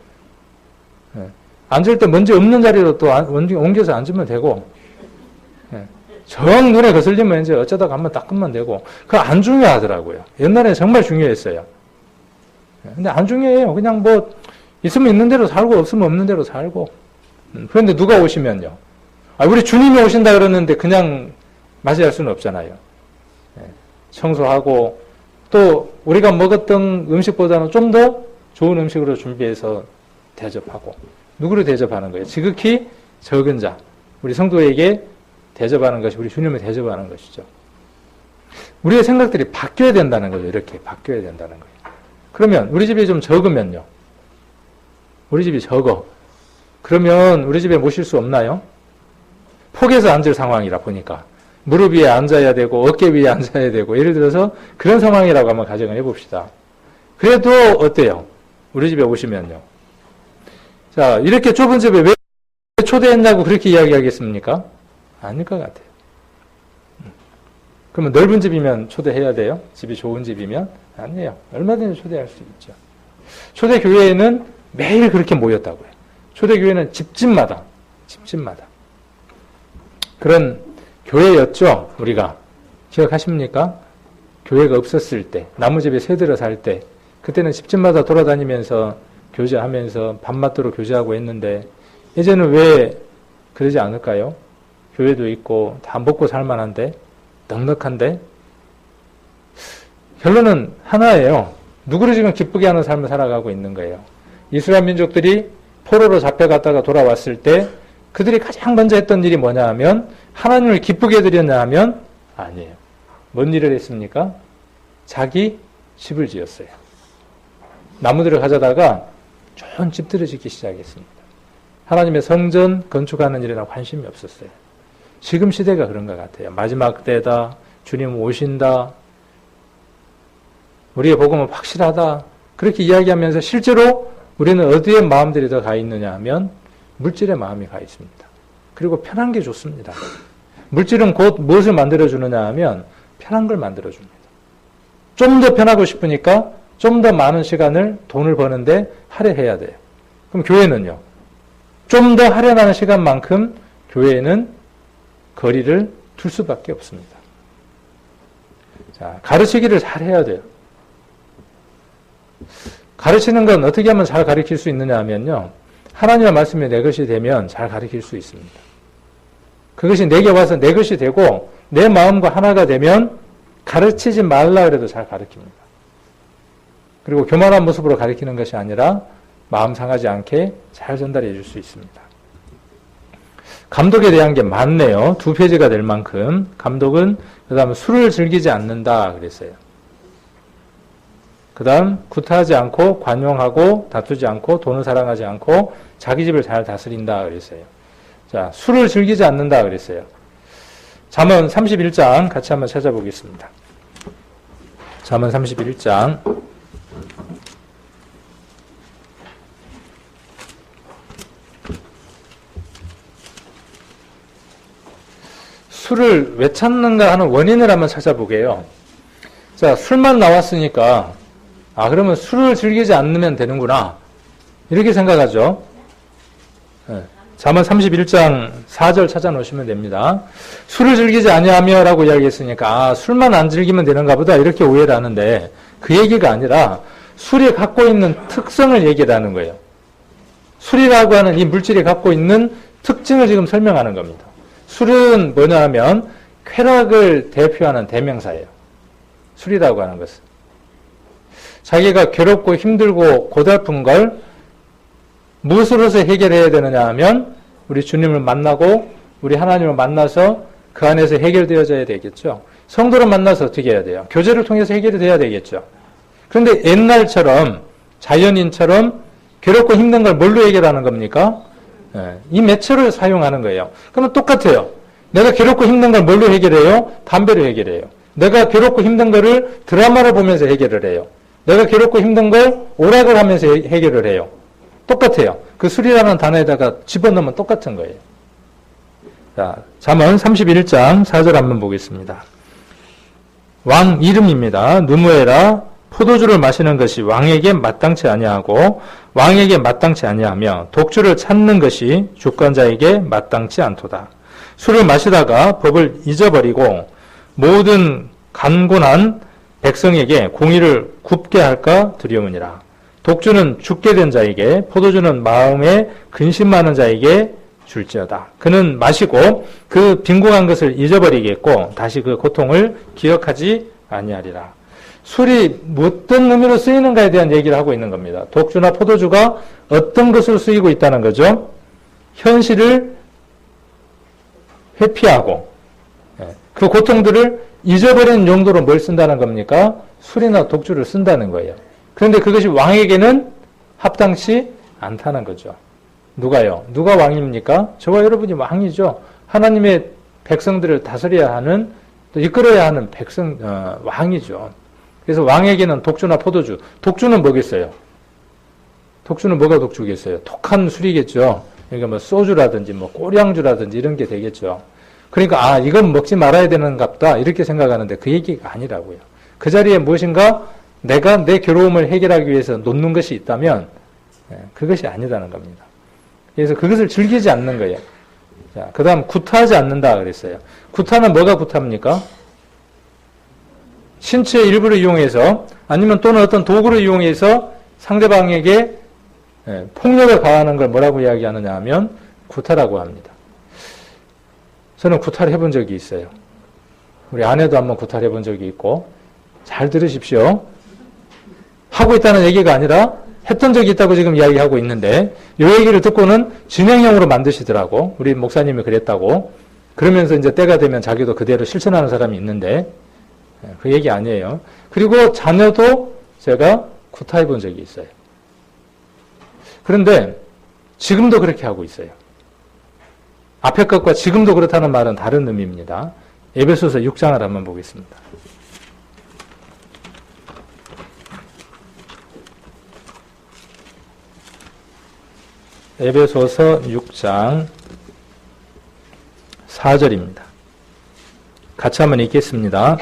앉을 때 먼지 없는 자리로 또 옮겨서 앉으면 되고 정 눈에 거슬리면 이제 어쩌다가 한번 닦으면 되고 그거 안 중요하더라고요. 옛날에 정말 중요했어요. 근데 안 중요해요. 그냥 뭐 있으면 있는 대로 살고 없으면 없는 대로 살고. 그런데 누가 오시면요. 우리 주님이 오신다 그러는데 그냥 맞이할 수는 없잖아요. 청소하고 또 우리가 먹었던 음식보다는 좀 더 좋은 음식으로 준비해서 대접하고. 누구를 대접하는 거예요? 지극히 적은 자. 우리 성도에게 대접하는 것이 우리 주님을 대접하는 것이죠. 우리의 생각들이 바뀌어야 된다는 거죠. 이렇게 바뀌어야 된다는 거예요. 그러면 우리 집이 좀 적으면요. 우리 집이 적어. 그러면 우리 집에 모실 수 없나요? 폭에서 앉을 상황이라 보니까. 무릎 위에 앉아야 되고 어깨 위에 앉아야 되고 예를 들어서 그런 상황이라고 한번 가정을 해봅시다. 그래도 어때요? 우리 집에 오시면요. 자, 이렇게 좁은 집에 왜 초대했냐고 그렇게 이야기하겠습니까? 아닐 것 같아요. 그러면 넓은 집이면 초대해야 돼요? 집이 좋은 집이면? 아니에요. 얼마든지 초대할 수 있죠. 초대교회에는 매일 그렇게 모였다고요. 초대교회는 집집마다 그런 교회였죠. 우리가 기억하십니까? 교회가 없었을 때 나무집에 새들어 살 때 그때는 집집마다 돌아다니면서 교제하면서 밤맞도록 교제하고 했는데 이제는 왜 그러지 않을까요? 교회도 있고 다 먹고 살만한데 넉넉한데 결론은 하나예요. 누구를 지금 기쁘게 하는 삶을 살아가고 있는 거예요. 이스라엘 민족들이 포로로 잡혀갔다가 돌아왔을 때 그들이 가장 먼저 했던 일이 뭐냐 하면 하나님을 기쁘게 해드렸냐 하면 아니에요. 뭔 일을 했습니까? 자기 집을 지었어요. 나무들을 가져다가 좋은 집들을 짓기 시작했습니다. 하나님의 성전 건축하는 일에는 관심이 없었어요. 지금 시대가 그런 것 같아요. 마지막 때다. 주님 오신다. 우리의 복음은 확실하다. 그렇게 이야기하면서 실제로 우리는 어디에 마음들이 더 가 있느냐 하면 물질에 마음이 가 있습니다. 그리고 편한 게 좋습니다. 물질은 곧 무엇을 만들어주느냐 하면 편한 걸 만들어줍니다. 좀 더 편하고 싶으니까 좀 더 많은 시간을 돈을 버는데 할애해야 돼요. 그럼 교회는요. 좀 더 할애하는 시간만큼 교회에는 거리를 둘 수밖에 없습니다. 자, 가르치기를 잘 해야 돼요. 가르치는 건 어떻게 하면 잘 가르칠 수 있느냐 하면요. 하나님의 말씀이 내 것이 되면 잘 가르칠 수 있습니다. 그것이 내게 와서 내 것이 되고 내 마음과 하나가 되면 가르치지 말라 그래도 잘 가르칩니다. 그리고 교만한 모습으로 가르치는 것이 아니라 마음 상하지 않게 잘 전달해 줄 수 있습니다. 감독에 대한 게 많네요. 2페이지가 될 만큼. 감독은 그 다음 술을 즐기지 않는다 그랬어요. 그 다음 구타하지 않고 관용하고 다투지 않고 돈을 사랑하지 않고 자기 집을 잘 다스린다 그랬어요. 자, 술을 즐기지 않는다 그랬어요. 잠언 31장 같이 한번 찾아보겠습니다. 잠언 31장 술을 왜 찾는가 하는 원인을 한번 찾아보게요. 자, 술만 나왔으니까 그러면 술을 즐기지 않으면 되는구나. 이렇게 생각하죠. 잠언 31장 4절 찾아놓으시면 됩니다. 술을 즐기지 아니하며 라고 이야기했으니까 술만 안 즐기면 되는가 보다 이렇게 오해를 하는데 그 얘기가 아니라 술이 갖고 있는 특성을 얘기를 하는 거예요. 술이라고 하는 이 물질이 갖고 있는 특징을 지금 설명하는 겁니다. 술은 뭐냐 하면 쾌락을 대표하는 대명사예요. 술이라고 하는 것은. 자기가 괴롭고 힘들고 고달픈 걸 무엇으로서 해결해야 되느냐 하면 우리 주님을 만나고 우리 하나님을 만나서 그 안에서 해결되어져야 되겠죠. 성도를 만나서 어떻게 해야 돼요? 교제를 통해서 해결이 돼야 되겠죠. 그런데 옛날처럼 자연인처럼 괴롭고 힘든 걸 뭘로 해결하는 겁니까? 이 매체를 사용하는 거예요. 그러면 똑같아요. 내가 괴롭고 힘든 걸 뭘로 해결해요? 담배로 해결해요. 내가 괴롭고 힘든 거를 드라마를 보면서 해결을 해요. 내가 괴롭고 힘든 걸 오락을 하면서 해결을 해요. 똑같아요. 그 술이라는 단어에다가 집어넣으면 똑같은 거예요. 자, 잠언 31장 4절 한번 보겠습니다. 왕 이름입니다. 누무에라 포도주를 마시는 것이 왕에게 마땅치 아니하고 왕에게 마땅치 아니하며 독주를 찾는 것이 주권자에게 마땅치 않도다. 술을 마시다가 법을 잊어버리고 모든 간곤한 백성에게 공의를 굽게 할까 두려우니라. 독주는 죽게 된 자에게 포도주는 마음에 근심 많은 자에게 줄지어다. 그는 마시고 그 빈궁한 것을 잊어버리겠고 다시 그 고통을 기억하지 아니하리라. 술이 어떤 의미로 쓰이는가에 대한 얘기를 하고 있는 겁니다. 독주나 포도주가 어떤 것으로 쓰이고 있다는 거죠? 현실을 회피하고 그 고통들을 잊어버리는 용도로 뭘 쓴다는 겁니까? 술이나 독주를 쓴다는 거예요. 그런데 그것이 왕에게는 합당치 않다는 거죠. 누가요? 누가 왕입니까? 저와 여러분이 왕이죠. 하나님의 백성들을 다스려야 하는, 또 이끌어야 하는 왕이죠. 그래서 왕에게는 독주나 포도주, 독주는 뭐겠어요? 독주는 뭐가 독주겠어요? 독한 술이겠죠. 그러니까 뭐 소주라든지 뭐 꼬량주라든지 이런 게 되겠죠. 그러니까 이건 먹지 말아야 되는갑다 이렇게 생각하는데 그 얘기가 아니라고요. 그 자리에 무엇인가 내가 내 괴로움을 해결하기 위해서 놓는 것이 있다면 그것이 아니라는 겁니다. 그래서 그것을 즐기지 않는 거예요. 자, 그 다음 구타하지 않는다 그랬어요. 구타는 뭐가 구타입니까? 신체의 일부를 이용해서 아니면 또는 어떤 도구를 이용해서 상대방에게 폭력을 가하는 걸 뭐라고 이야기하느냐 하면 구타라고 합니다. 저는 구타를 해본 적이 있어요. 우리 아내도 한번 구타를 해본 적이 있고, 잘 들으십시오. 하고 있다는 얘기가 아니라 했던 적이 있다고 지금 이야기하고 있는데 이 얘기를 듣고는 진행형으로 만드시더라고. 우리 목사님이 그랬다고. 그러면서 이제 때가 되면 자기도 그대로 실천하는 사람이 있는데 그 얘기 아니에요. 그리고 자녀도 제가 구타해 본 적이 있어요. 그런데 지금도 그렇게 하고 있어요. 앞에 것과 지금도 그렇다는 말은 다른 의미입니다. 에베소서 6장을 한번 보겠습니다. 에베소서 6장 4절입니다. 같이 한번 읽겠습니다.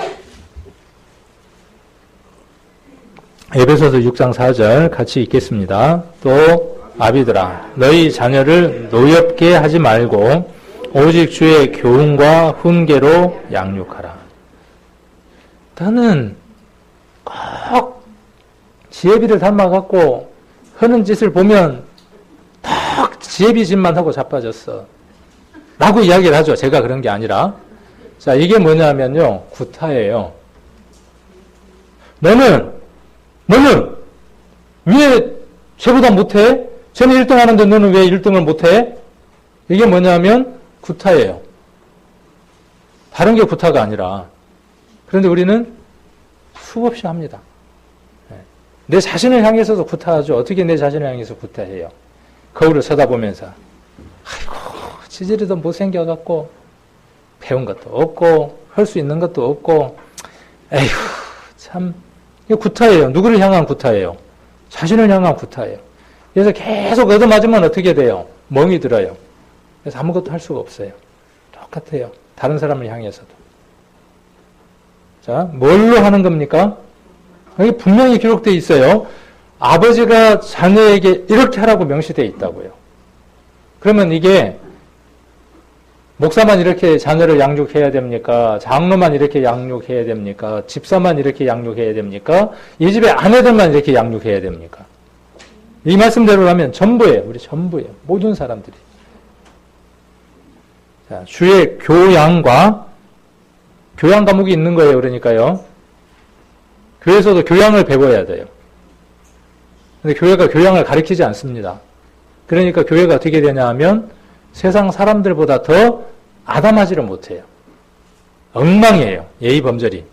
에베소서 6장 4절 같이 읽겠습니다. 또 아비들아 너희 자녀를 노엽게 하지 말고 오직 주의 교훈과 훈계로 양육하라. 나는 꼭 지혜비를 닮아갖고 하는 짓을 보면 딱 지혜비 짓만 하고 자빠졌어 라고 이야기를 하죠. 제가 그런 게 아니라. 자, 이게 뭐냐면요, 구타예요. 너는 왜 쟤보다 못해? 쟤는 1등 하는데 너는 왜 1등을 못해? 이게 뭐냐면 구타예요. 다른 게 구타가 아니라. 그런데 우리는 수없이 합니다. 내 자신을 향해서도 구타하죠. 어떻게 내 자신을 향해서 구타해요? 거울을 쳐다보면서 아이고 지질이도 못생겨갖고 배운 것도 없고 할 수 있는 것도 없고 에휴 참 이거 구타예요. 누구를 향한 구타예요? 자신을 향한 구타예요. 그래서 계속 얻어맞으면 어떻게 돼요? 멍이 들어요. 그래서 아무것도 할 수가 없어요. 똑같아요. 다른 사람을 향해서도. 자, 뭘로 하는 겁니까? 여기 분명히 기록되어 있어요. 아버지가 자녀에게 이렇게 하라고 명시되어 있다고요. 그러면 이게 목사만 이렇게 자녀를 양육해야 됩니까? 장로만 이렇게 양육해야 됩니까? 집사만 이렇게 양육해야 됩니까? 이 집의 아내들만 이렇게 양육해야 됩니까? 이 말씀대로라면 전부예요. 우리 전부예요. 모든 사람들이. 자, 주의 교양 과목이 있는 거예요. 그러니까요. 교회에서도 교양을 배워야 돼요. 근데 교회가 교양을 가르치지 않습니다. 그러니까 교회가 어떻게 되냐 하면 세상 사람들보다 더 아담하지를 못해요. 엉망이에요. 예의 범절이.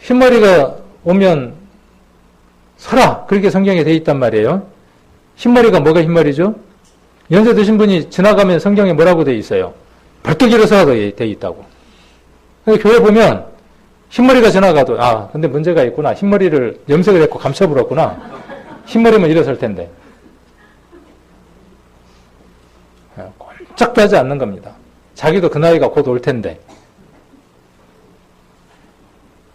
흰머리가 오면 서라. 그렇게 성경에 돼 있단 말이에요. 흰머리가 뭐가 흰머리죠? 연세 드신 분이 지나가면 성경에 뭐라고 돼 있어요? 벌떡 일어서라 돼 있다고. 근데 교회 보면 흰머리가 지나가도 근데 문제가 있구나. 흰머리를 염색을 했고 감춰버렸구나. 흰머리면 일어설 텐데. 꼼짝도 하지 않는 겁니다. 자기도 그 나이가 곧 올 텐데.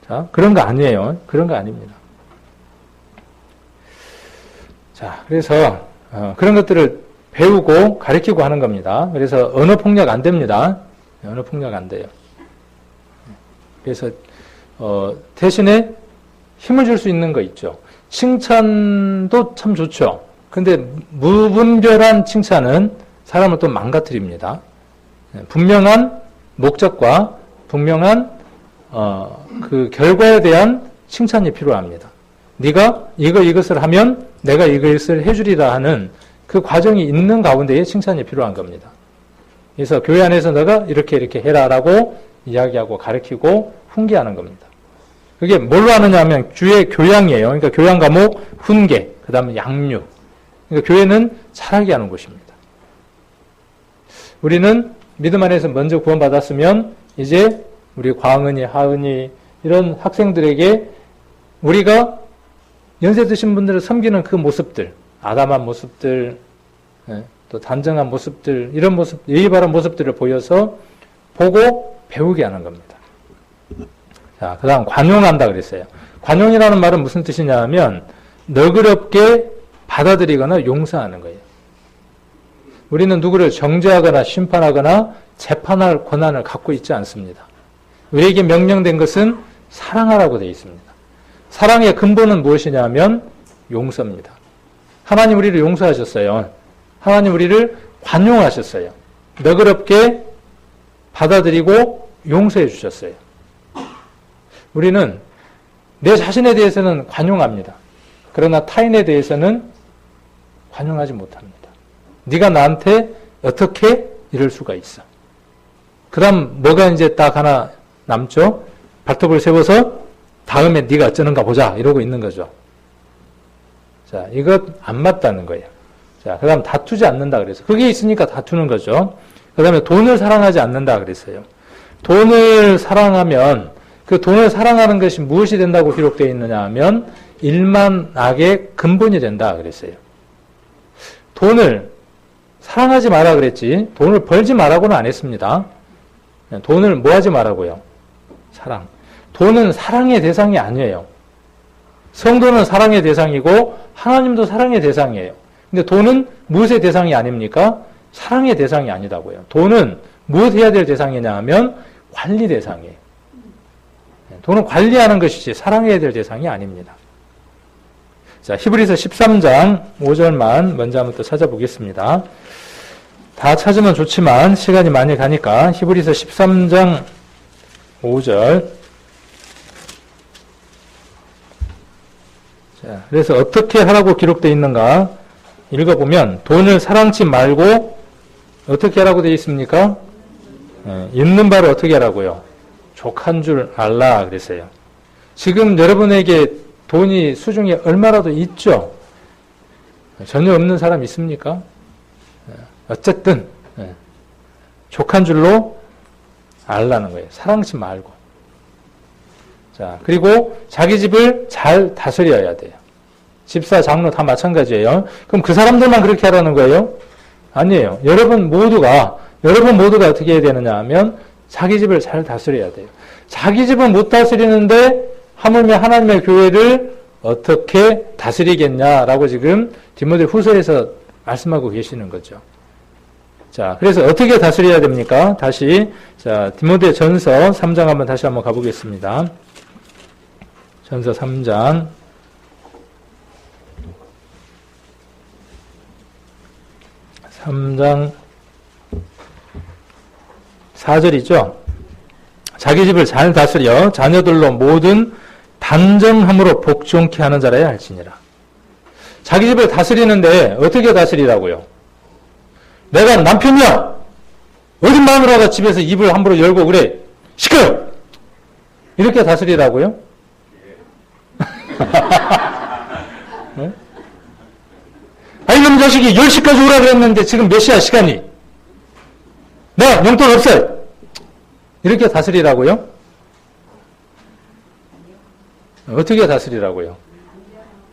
자, 그런 거 아니에요. 그런 거 아닙니다. 자, 그래서 그런 것들을 배우고 가르치고 하는 겁니다. 그래서 언어 폭력 안 됩니다. 언어 폭력 안 돼요. 그래서 대신에 힘을 줄 수 있는 거 있죠. 칭찬도 참 좋죠. 근데 무분별한 칭찬은 사람을 또 망가뜨립니다. 분명한 목적과 분명한 그 결과에 대한 칭찬이 필요합니다. 네가 이것을 하면 내가 이것을 해주리라 하는 그 과정이 있는 가운데에 칭찬이 필요한 겁니다. 그래서 교회 안에서 너가 이렇게 해라라고 이야기하고 가르치고 훈계하는 겁니다. 그게 뭘로 하느냐 하면 주의 교양이에요. 그러니까 교양 과목, 훈계, 그 다음에 양육. 그러니까 교회는 잘하게 하는 곳입니다. 우리는 믿음 안에서 먼저 구원받았으면 이제 우리 광은이, 하은이 이런 학생들에게 우리가 연세 드신 분들을 섬기는 그 모습들, 아담한 모습들, 또 단정한 모습들, 이런 모습, 예의 바른 모습들을 보여서 보고 배우게 하는 겁니다. 자, 그 다음 관용한다 그랬어요. 관용이라는 말은 무슨 뜻이냐 하면 너그럽게 받아들이거나 용서하는 거예요. 우리는 누구를 정죄하거나 심판하거나 재판할 권한을 갖고 있지 않습니다. 우리에게 명령된 것은 사랑하라고 되어 있습니다. 사랑의 근본은 무엇이냐면 용서입니다. 하나님 우리를 용서하셨어요. 하나님 우리를 관용하셨어요. 너그럽게 받아들이고 용서해 주셨어요. 우리는 내 자신에 대해서는 관용합니다. 그러나 타인에 대해서는 관용하지 못합니다. 네가 나한테 어떻게 이럴 수가 있어. 그 다음 뭐가 이제 딱 하나 남죠? 발톱을 세워서 다음에 네가 어쩌는가 보자 이러고 있는 거죠. 자, 이것 안 맞다는 거예요. 자, 그 다음 다투지 않는다 그래서 그게 있으니까 다투는 거죠. 그 다음에 돈을 사랑하지 않는다 그랬어요. 돈을 사랑하면 그 돈을 사랑하는 것이 무엇이 된다고 기록되어 있느냐 하면 일만 악의 근본이 된다 그랬어요. 돈을 사랑하지 마라 그랬지 돈을 벌지 마라고는 안 했습니다. 돈을 뭐 하지 마라고요? 사랑. 돈은 사랑의 대상이 아니에요. 성도는 사랑의 대상이고 하나님도 사랑의 대상이에요. 근데 돈은 무엇의 대상이 아닙니까? 사랑의 대상이 아니다고요. 돈은 무엇 해야 될 대상이냐 하면 관리 대상이에요. 돈은 관리하는 것이지 사랑해야 될 대상이 아닙니다. 자, 히브리서 13장 5절만 먼저 한번 또 찾아보겠습니다. 다 찾으면 좋지만 시간이 많이 가니까 히브리서 13장 5절. 자, 그래서 어떻게 하라고 기록되어 있는가 읽어보면 돈을 사랑치 말고 어떻게 하라고 되어 있습니까? 있는 바를 어떻게 하라고요? 족한 줄 알라 그랬어요. 지금 여러분에게 돈이 수중에 얼마라도 있죠? 전혀 없는 사람 있습니까? 어쨌든 족한 줄로 알라는 거예요. 사랑치 말고. 자, 그리고 자기 집을 잘 다스려야 돼요. 집사, 장로 다 마찬가지예요. 그럼 그 사람들만 그렇게 하라는 거예요? 아니에요. 여러분 모두가 어떻게 해야 되느냐 하면 자기 집을 잘 다스려야 돼요. 자기 집은 못 다스리는데 하물며 하나님의 교회를 어떻게 다스리겠냐라고 지금 디모데 후서에서 말씀하고 계시는 거죠. 자, 그래서 어떻게 다스려야 됩니까? 다시, 자, 디모데 전서 3장 다시 한번 가보겠습니다. 전서 3장. 3장 4절이죠. 자기 집을 잘 다스려 자녀들로 모든 단정함으로 복종케 하는 자라야 할지니라. 자기 집을 다스리는데 어떻게 다스리라고요? 내가 남편이야! 어린 마누라가 집에서 입을 함부로 열고 그래. 시끄러! 이렇게 다스리라고요? 네? 아, 이놈 자식이 10시까지 오라 그랬는데 지금 몇 시야, 시간이? 나 용돈 없어요! 이렇게 다스리라고요? 어떻게 다스리라고요?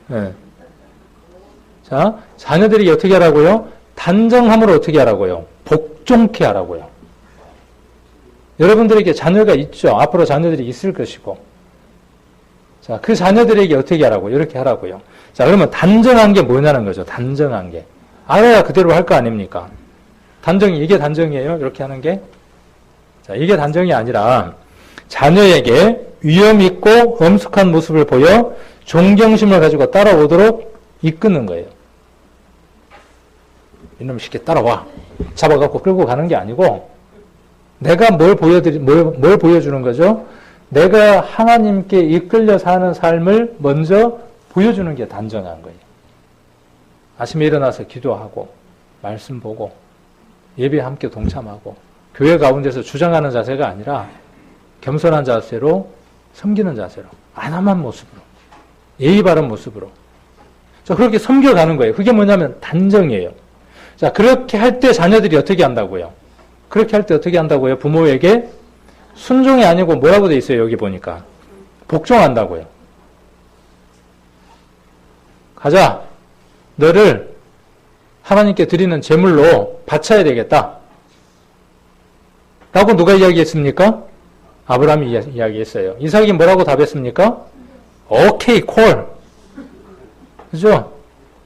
네. 자, 자녀들이 어떻게 하라고요? 단정함으로 어떻게 하라고요? 복종케 하라고요. 여러분들에게 자녀가 있죠. 앞으로 자녀들이 있을 것이고. 자, 그 자녀들에게 어떻게 하라고요? 이렇게 하라고요. 자, 그러면 단정한 게 뭐냐는 거죠. 단정한 게. 알아야 그대로 할 거 아닙니까? 이게 단정이에요? 이렇게 하는 게? 자, 이게 단정이 아니라 자녀에게 위험 있고 엄숙한 모습을 보여 존경심을 가지고 따라오도록 이끄는 거예요. 이놈 쉽게 따라와. 잡아갖고 끌고 가는 게 아니고 내가 뭘 보여주는 거죠? 내가 하나님께 이끌려 사는 삶을 먼저 보여주는 게 단정한 거예요. 아침에 일어나서 기도하고 말씀 보고 예배에 함께 동참하고 교회 가운데서 주장하는 자세가 아니라 겸손한 자세로 섬기는 자세로 안함한 모습으로 예의 바른 모습으로 자, 그렇게 섬겨가는 거예요. 그게 뭐냐면 단정이에요. 자, 그렇게 할 때 자녀들이 어떻게 한다고요? 그렇게 할 때 어떻게 한다고요? 부모에게 순종이 아니고 뭐라고 돼 있어요? 여기 보니까 복종한다고요. 가자. 너를 하나님께 드리는 제물로 바쳐야 되겠다. 라고 누가 이야기했습니까? 아브라함이 이야기했어요. 이삭이 뭐라고 답했습니까? 오케이, 콜. 그죠?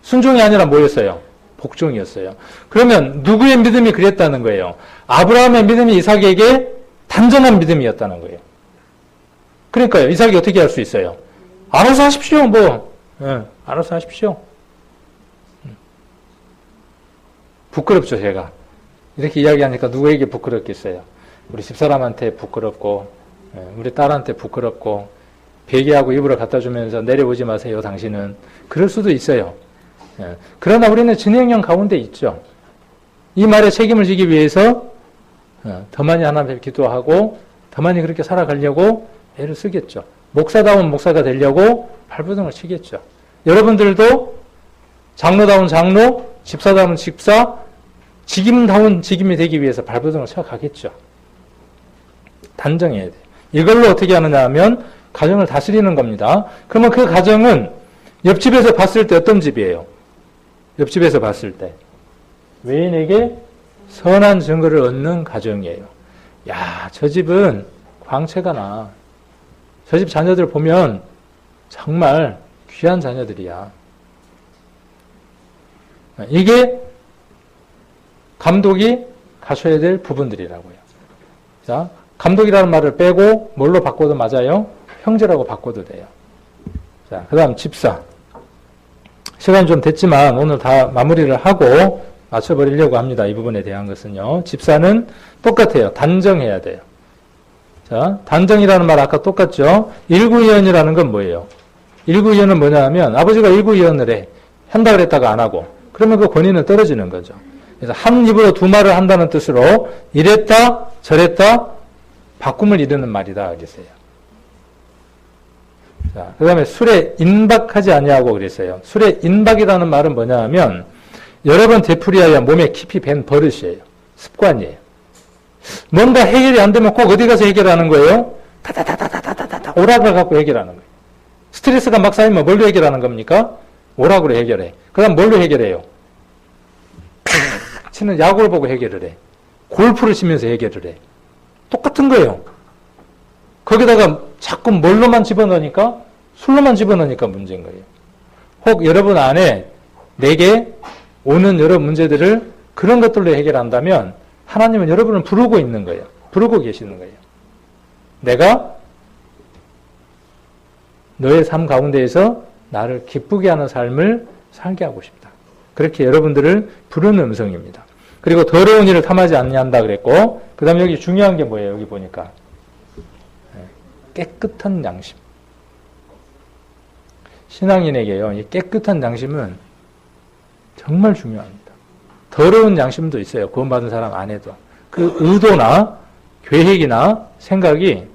순종이 아니라 뭐였어요? 복종이었어요. 그러면 누구의 믿음이 그랬다는 거예요? 아브라함의 믿음이 이삭에게 단정한 믿음이었다는 거예요. 그러니까요. 이삭이 어떻게 할 수 있어요? 알아서 하십시오. 알아서 하십시오. 부끄럽죠, 제가. 이렇게 이야기하니까 누구에게 부끄럽겠어요? 우리 집사람한테 부끄럽고, 우리 딸한테 부끄럽고, 베개하고 이불을 갖다 주면서 내려오지 마세요, 당신은. 그럴 수도 있어요. 그러나 우리는 진행형 가운데 있죠. 이 말에 책임을 지기 위해서 더 많이 하나님 기도하고 더 많이 그렇게 살아가려고 애를 쓰겠죠. 목사다운 목사가 되려고 발버둥을 치겠죠. 여러분들도 장로다운 장로, 집사다운 집사, 직임다운 직임이 되기 위해서 발버둥을 쳐가겠죠. 단정해야 돼요. 이걸로 어떻게 하느냐 하면 가정을 다스리는 겁니다. 그러면 그 가정은 옆집에서 봤을 때 어떤 집이에요? 옆집에서 봤을 때 외인에게 선한 증거를 얻는 가정이에요. 야, 저 집은 광채가 나. 저 집 자녀들 보면 정말 귀한 자녀들이야. 이게 감독이 가셔야 될 부분들이라고요. 자, 감독이라는 말을 빼고 뭘로 바꿔도 맞아요? 형제라고 바꿔도 돼요. 자, 그 다음 집사. 시간이 좀 됐지만 오늘 다 마무리를 하고 맞춰버리려고 합니다. 이 부분에 대한 것은요. 집사는 똑같아요. 단정해야 돼요. 자, 단정이라는 말 아까 똑같죠? 일구이언이라는 건 뭐예요? 일구이언은 뭐냐 하면 아버지가 일구이언을 해. 한다 그랬다가 안 하고. 그러면 그 권위는 떨어지는 거죠. 그래서 한 입으로 두 말을 한다는 뜻으로 이랬다 저랬다 바꿈을 이루는 말이다 그랬어요. 자, 그 다음에 술에 인박하지 아니하고 그랬어요. 술에 인박이라는 말은 뭐냐 하면 여러 번 되풀이하여 몸에 깊이 밴 버릇이에요. 습관이에요. 뭔가 해결이 안 되면 꼭 어디 가서 해결하는 거예요? 다다다다다다다다 오락을 갖고 해결하는 거예요. 스트레스가 막 쌓이면 뭘로 해결하는 겁니까? 오락으로 해결해. 그 다음 뭘로 해결해요? 치는 야구를 보고 해결을 해. 골프를 치면서 해결을 해. 똑같은 거예요. 거기다가 자꾸 뭘로만 집어넣으니까 술로만 집어넣으니까 문제인 거예요. 혹 여러분 안에 내게 오는 여러 문제들을 그런 것들로 해결한다면 하나님은 여러분을 부르고 있는 거예요. 부르고 계시는 거예요. 내가 너의 삶 가운데에서 나를 기쁘게 하는 삶을 살게 하고 싶다. 그렇게 여러분들을 부르는 음성입니다. 그리고 더러운 일을 탐하지 않는다 그랬고, 그 다음에 여기 중요한 게 뭐예요? 여기 보니까 깨끗한 양심. 신앙인에게요, 이 깨끗한 양심은 정말 중요합니다. 더러운 양심도 있어요. 구원받은 사람 안에도. 그 의도나 계획이나 생각이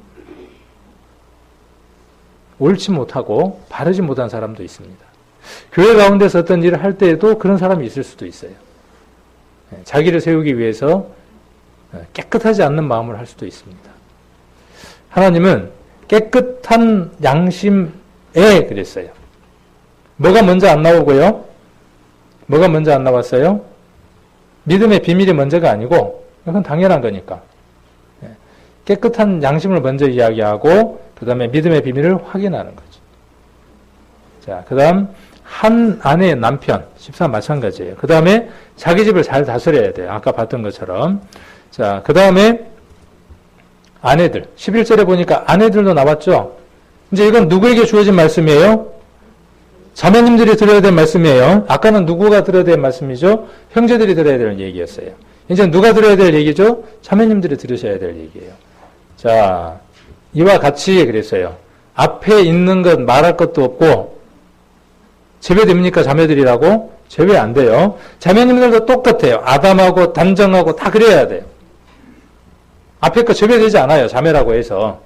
옳지 못하고 바르지 못한 사람도 있습니다. 교회 가운데서 어떤 일을 할 때에도 그런 사람이 있을 수도 있어요. 자기를 세우기 위해서 깨끗하지 않는 마음을 할 수도 있습니다. 하나님은 깨끗한 양심에 그랬어요. 뭐가 먼저 안 나오고요? 뭐가 먼저 안 나왔어요? 믿음의 비밀이 먼저가 아니고, 그건 당연한 거니까. 깨끗한 양심을 먼저 이야기하고, 그 다음에 믿음의 비밀을 확인하는 거죠. 자, 그 다음, 한 아내의 남편, 14 마찬가지예요. 그 다음에 자기 집을 잘 다스려야 돼요. 아까 봤던 것처럼. 자, 그 다음에 아내들. 11절에 보니까 아내들도 나왔죠? 이제 이건 누구에게 주어진 말씀이에요? 자매님들이 들어야 될 말씀이에요. 아까는 누구가 들어야 될 말씀이죠? 형제들이 들어야 될 얘기였어요. 이제 누가 들어야 될 얘기죠? 자매님들이 들으셔야 될 얘기예요. 자, 이와 같이 그랬어요. 앞에 있는 것 말할 것도 없고, 제외됩니까? 자매들이라고? 제외 안 돼요. 자매님들도 똑같아요. 아담하고 단정하고 다 그래야 돼요. 앞에 거 제외되지 않아요. 자매라고 해서.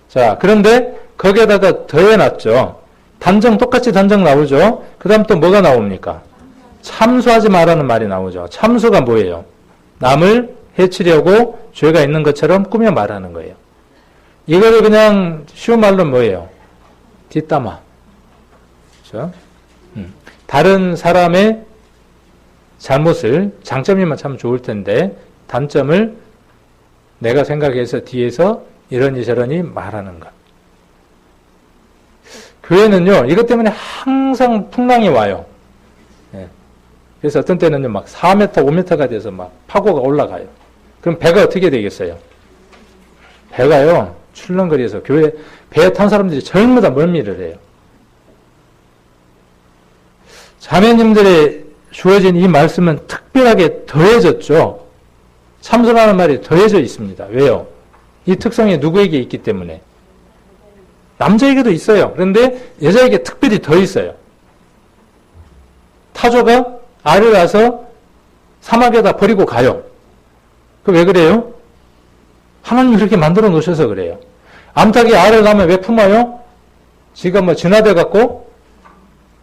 자, 그런데 거기에다가 더해놨죠. 단정, 똑같이 단정 나오죠. 그 다음 또 뭐가 나옵니까? 참수하지 말라는 말이 나오죠. 참수가 뭐예요? 남을 해치려고 죄가 있는 것처럼 꾸며 말하는 거예요. 이거를 그냥 쉬운 말로 뭐예요? 뒷담화. 그렇죠? 다른 사람의 잘못을, 장점이면 참 좋을 텐데 단점을 내가 생각해서 뒤에서 이러니 저러니 말하는 것. 교회는요, 이것 때문에 항상 풍랑이 와요. 예. 그래서 어떤 때는요, 막 4m, 5m가 돼서 막 파고가 올라가요. 그럼 배가 어떻게 되겠어요? 배가요, 출렁거려서 교회, 배에 탄 사람들이 전부 다 멀미를 해요. 자매님들의 주어진 이 말씀은 특별하게 더해졌죠. 참선하는 말이 더해져 있습니다. 왜요? 이 특성이 누구에게 있기 때문에. 남자에게도 있어요. 그런데 여자에게 특별히 더 있어요. 타조가 알을 낳아서 사막에다 버리고 가요. 그 왜 그래요? 하나님이 그렇게 만들어 놓으셔서 그래요. 암탉이 알을 낳으면 왜 품어요? 지가 뭐 진화돼 갖고?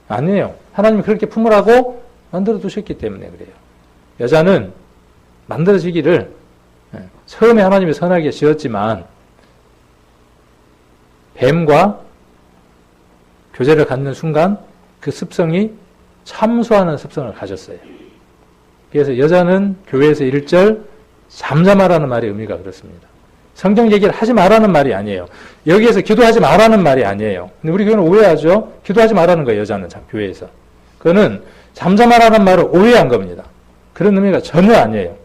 아니에요. 하나님이 그렇게 품으라고 만들어 두셨기 때문에 그래요. 여자는 만들어지기를 처음에 하나님이 선하게 지었지만 뱀과 교제를 갖는 순간 그 습성이 참수하는 습성을 가졌어요. 그래서 여자는 교회에서 1절 잠잠하라는 말의 의미가 그렇습니다. 성경 얘기를 하지 말라는 말이 아니에요. 여기에서 기도하지 말라는 말이 아니에요. 근데 우리 교회는 오해하죠. 기도하지 말라는 거예요. 여자는 교회에서. 그거는 잠잠하라는 말을 오해한 겁니다. 그런 의미가 전혀 아니에요.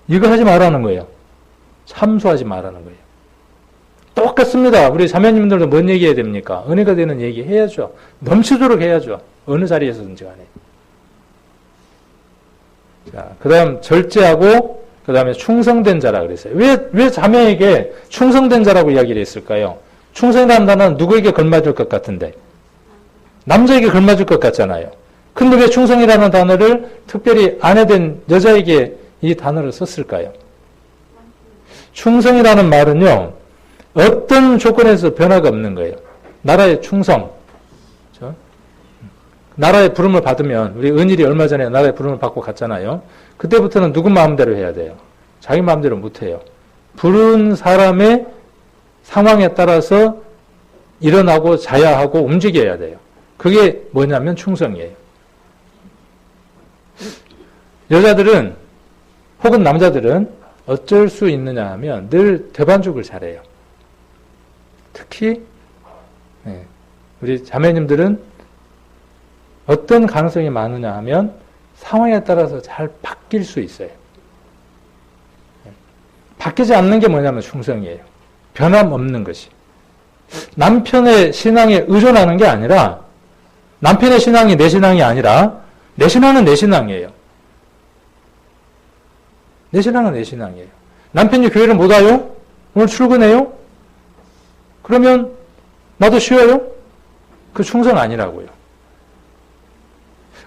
이거 하지 말라는 거예요. 참수하지 말라는 거예요. 똑같습니다. 우리 자매님들도 뭔 얘기해야 됩니까? 은혜가 되는 얘기 해야죠. 넘치도록 해야죠. 어느 자리에서든지 간에. 자, 그 다음 절제하고 그 다음에 충성된 자라 그랬어요. 왜 자매에게 충성된 자라고 이야기를 했을까요? 충성이라는 단어는 누구에게 걸맞을 것 같은데? 남자에게 걸맞을 것 같잖아요. 근데 왜 충성이라는 단어를 특별히 아내된 여자에게 이 단어를 썼을까요? 충성이라는 말은요, 어떤 조건에서 변화가 없는 거예요. 나라의 충성. 그렇죠? 나라의 부름을 받으면, 우리 은일이 얼마 전에 나라의 부름을 받고 갔잖아요. 그때부터는 누구 마음대로 해야 돼요? 자기 마음대로 못해요. 부른 사람의 상황에 따라서 일어나고 자야 하고 움직여야 돼요. 그게 뭐냐면 충성이에요. 여자들은 혹은 남자들은 어쩔 수 있느냐 하면 늘 대반죽을 잘해요. 특히 우리 자매님들은 어떤 가능성이 많으냐 하면 상황에 따라서 잘 바뀔 수 있어요. 바뀌지 않는 게 뭐냐면 충성이에요. 변함없는 것이. 남편의 신앙에 의존하는 게 아니라 남편의 신앙이 내 신앙이 아니라 내 신앙은 내 신앙이에요. 내 신앙은 내 신앙이에요. 남편이 교회를 못 와요? 오늘 출근해요? 그러면 나도 쉬어요? 그 충성 아니라고요.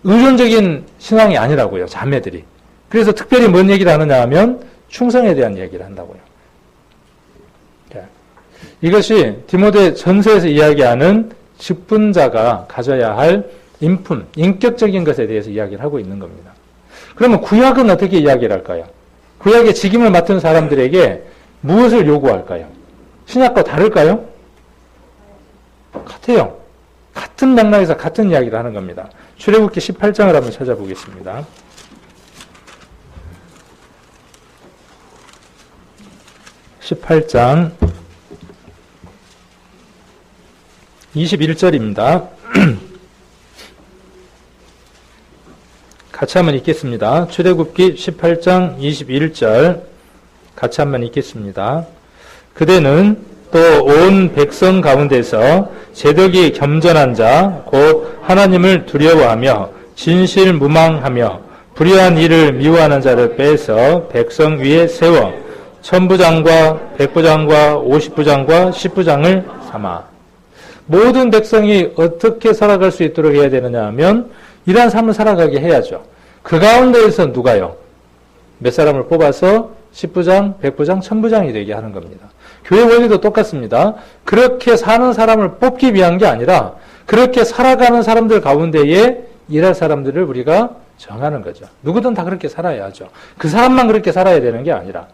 의존적인 신앙이 아니라고요. 자매들이. 그래서 특별히 뭔 얘기를 하느냐 하면 충성에 대한 얘기를 한다고요. 이것이 디모데 전서에서 이야기하는 직분자가 가져야 할 인품, 인격적인 것에 대해서 이야기를 하고 있는 겁니다. 그러면 구약은 어떻게 이야기를 할까요? 구약의 직임을 맡은 사람들에게 무엇을 요구할까요? 신약과 다를까요? 같아요. 같은 맥락에서 같은 이야기를 하는 겁니다. 출애굽기 18장을 한번 찾아보겠습니다. 18장 21절입니다. 같이 한번 읽겠습니다. 출애굽기 18장 21절 같이 한번 읽겠습니다. 그대는 또 온 백성 가운데서 제덕이 겸전한 자 곧 하나님을 두려워하며 진실무망하며 불의한 일을 미워하는 자를 빼서 백성 위에 세워 천부장과 백부장과 50부장과 10부장을 삼아. 모든 백성이 어떻게 살아갈 수 있도록 해야 되느냐 하면 이러한 삶을 살아가게 해야죠. 그 가운데에서 누가요? 몇 사람을 뽑아서 10부장, 100부장, 1000부장이 되게 하는 겁니다. 교회 원리도 똑같습니다. 그렇게 사는 사람을 뽑기 위한 게 아니라 그렇게 살아가는 사람들 가운데에 일할 사람들을 우리가 정하는 거죠. 누구든 다 그렇게 살아야 하죠. 그 사람만 그렇게 살아야 되는 게 아니라.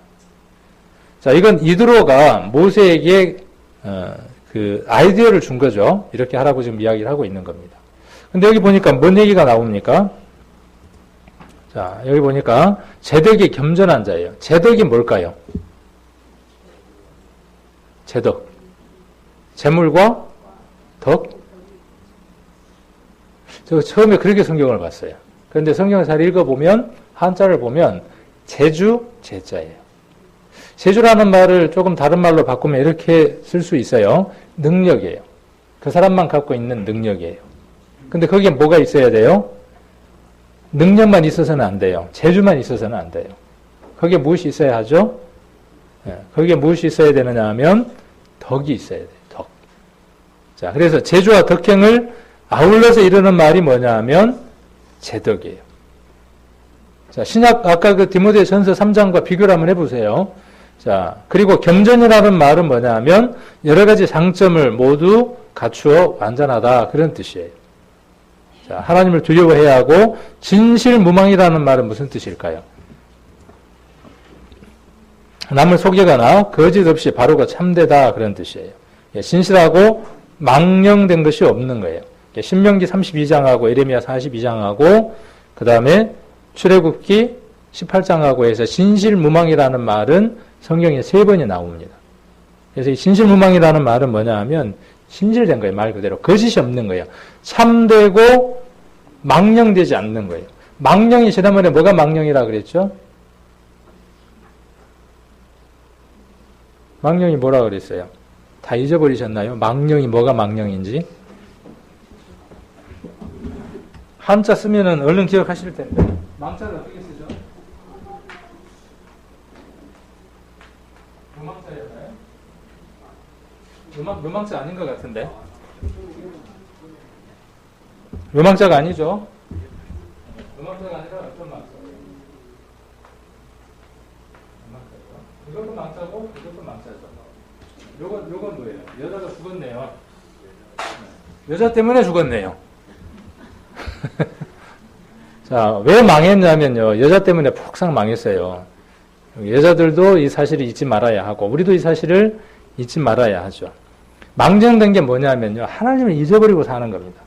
자, 이건 이드로가 모세에게 그 아이디어를 준 거죠. 이렇게 하라고 지금 이야기를 하고 있는 겁니다. 근데 여기 보니까 뭔 얘기가 나옵니까? 자, 여기 보니까 제덕이 겸전한 자예요. 제덕이 뭘까요? 제덕. 재물과 덕? 저 처음에 그렇게 성경을 봤어요. 그런데 성경을 잘 읽어보면 한자를 보면 제주, 제자예요. 제주라는 말을 조금 다른 말로 바꾸면 이렇게 쓸 수 있어요. 능력이에요. 그 사람만 갖고 있는 능력이에요. 근데 거기에 뭐가 있어야 돼요? 능력만 있어서는 안 돼요. 재주만 있어서는 안 돼요. 거기에 무엇이 있어야 하죠? 거기에 무엇이 있어야 되느냐 하면 덕이 있어야 돼요. 덕. 자, 그래서 재주와 덕행을 아울러서 이루는 말이 뭐냐 하면 제덕이에요. 자, 신약 아까 그 디모데 전서 3장과 비교를 한번 해보세요. 자, 그리고 겸전이라는 말은 뭐냐 하면 여러 가지 장점을 모두 갖추어 완전하다 그런 뜻이에요. 자, 하나님을 두려워해야 하고 진실무망이라는 말은 무슨 뜻일까요? 남을 속이거나 거짓 없이 바로가 참되다 그런 뜻이에요. 진실하고 망령된 것이 없는 거예요. 신명기 32장하고 에레미야 42장하고 그 다음에 출애굽기 18장하고 해서 진실무망이라는 말은 성경에 3번이 나옵니다. 그래서 이 진실무망이라는 말은 뭐냐 하면 진실된 거예요. 말 그대로. 거짓이 없는 거예요. 참되고 망령되지 않는 거예요. 망령이 지난번에 뭐가 망령이라 그랬죠? 망령이 뭐라 그랬어요? 다 잊어버리셨나요? 망령이 뭐가 망령인지? 한자 쓰면은 얼른 기억하실 텐데. 망자를 어떻게 쓰죠? 요망자였나요? 요망자 아닌 것 같은데. 요망자가 아니죠? 요망자가 아니라 어떤 망자예요? 이것도 망자고 이것도 망자죠. 요건 뭐예요? 여자가 죽었네요. 여자 때문에 죽었네요. 자, 왜 망했냐면요. 여자 때문에 폭삭 망했어요. 여자들도 이 사실을 잊지 말아야 하고 우리도 이 사실을 잊지 말아야 하죠. 망정된 게 뭐냐면요. 하나님을 잊어버리고 사는 겁니다.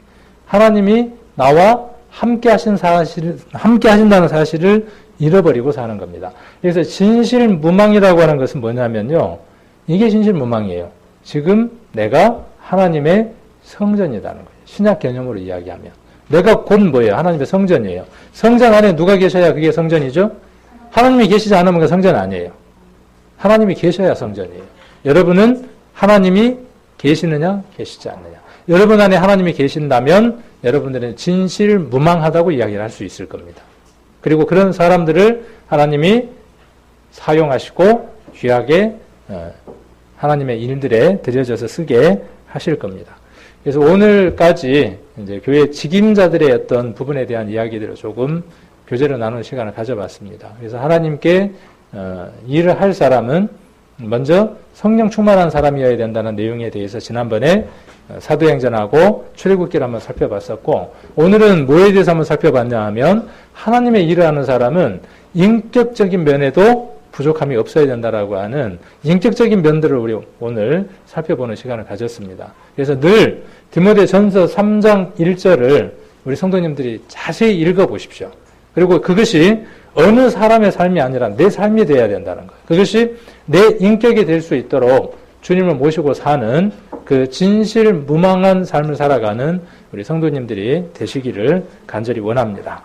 하나님이 나와 함께 하신다는 사실을 잃어버리고 사는 겁니다. 그래서 진실무망이라고 하는 것은 뭐냐면요. 이게 진실무망이에요. 지금 내가 하나님의 성전이라는 거예요. 신약 개념으로 이야기하면. 내가 곧 뭐예요? 하나님의 성전이에요. 성전 안에 누가 계셔야 그게 성전이죠? 하나님이 계시지 않으면 그 성전 아니에요. 하나님이 계셔야 성전이에요. 여러분은 하나님이 계시느냐, 계시지 않느냐. 여러분 안에 하나님이 계신다면 여러분들은 진실무망하다고 이야기를 할 수 있을 겁니다. 그리고 그런 사람들을 하나님이 사용하시고 귀하게 하나님의 일들에 들여져서 쓰게 하실 겁니다. 그래서 오늘까지 이제 교회 직임자들의 어떤 부분에 대한 이야기들을 조금 교제로 나누는 시간을 가져봤습니다. 그래서 하나님께 일을 할 사람은 먼저 성령 충만한 사람이어야 된다는 내용에 대해서 지난번에 사도행전하고 출애굽기를 한번 살펴봤었고, 오늘은 뭐에 대해서 한번 살펴봤냐 하면 하나님의 일을 하는 사람은 인격적인 면에도 부족함이 없어야 된다라고 하는 인격적인 면들을 우리 오늘 살펴보는 시간을 가졌습니다. 그래서 늘 디모데전서 3장 1절을 우리 성도님들이 자세히 읽어보십시오. 그리고 그것이 어느 사람의 삶이 아니라 내 삶이 되어야 된다는 거예요. 그것이 내 인격이 될 수 있도록 주님을 모시고 사는 그 진실무망한 삶을 살아가는 우리 성도님들이 되시기를 간절히 원합니다.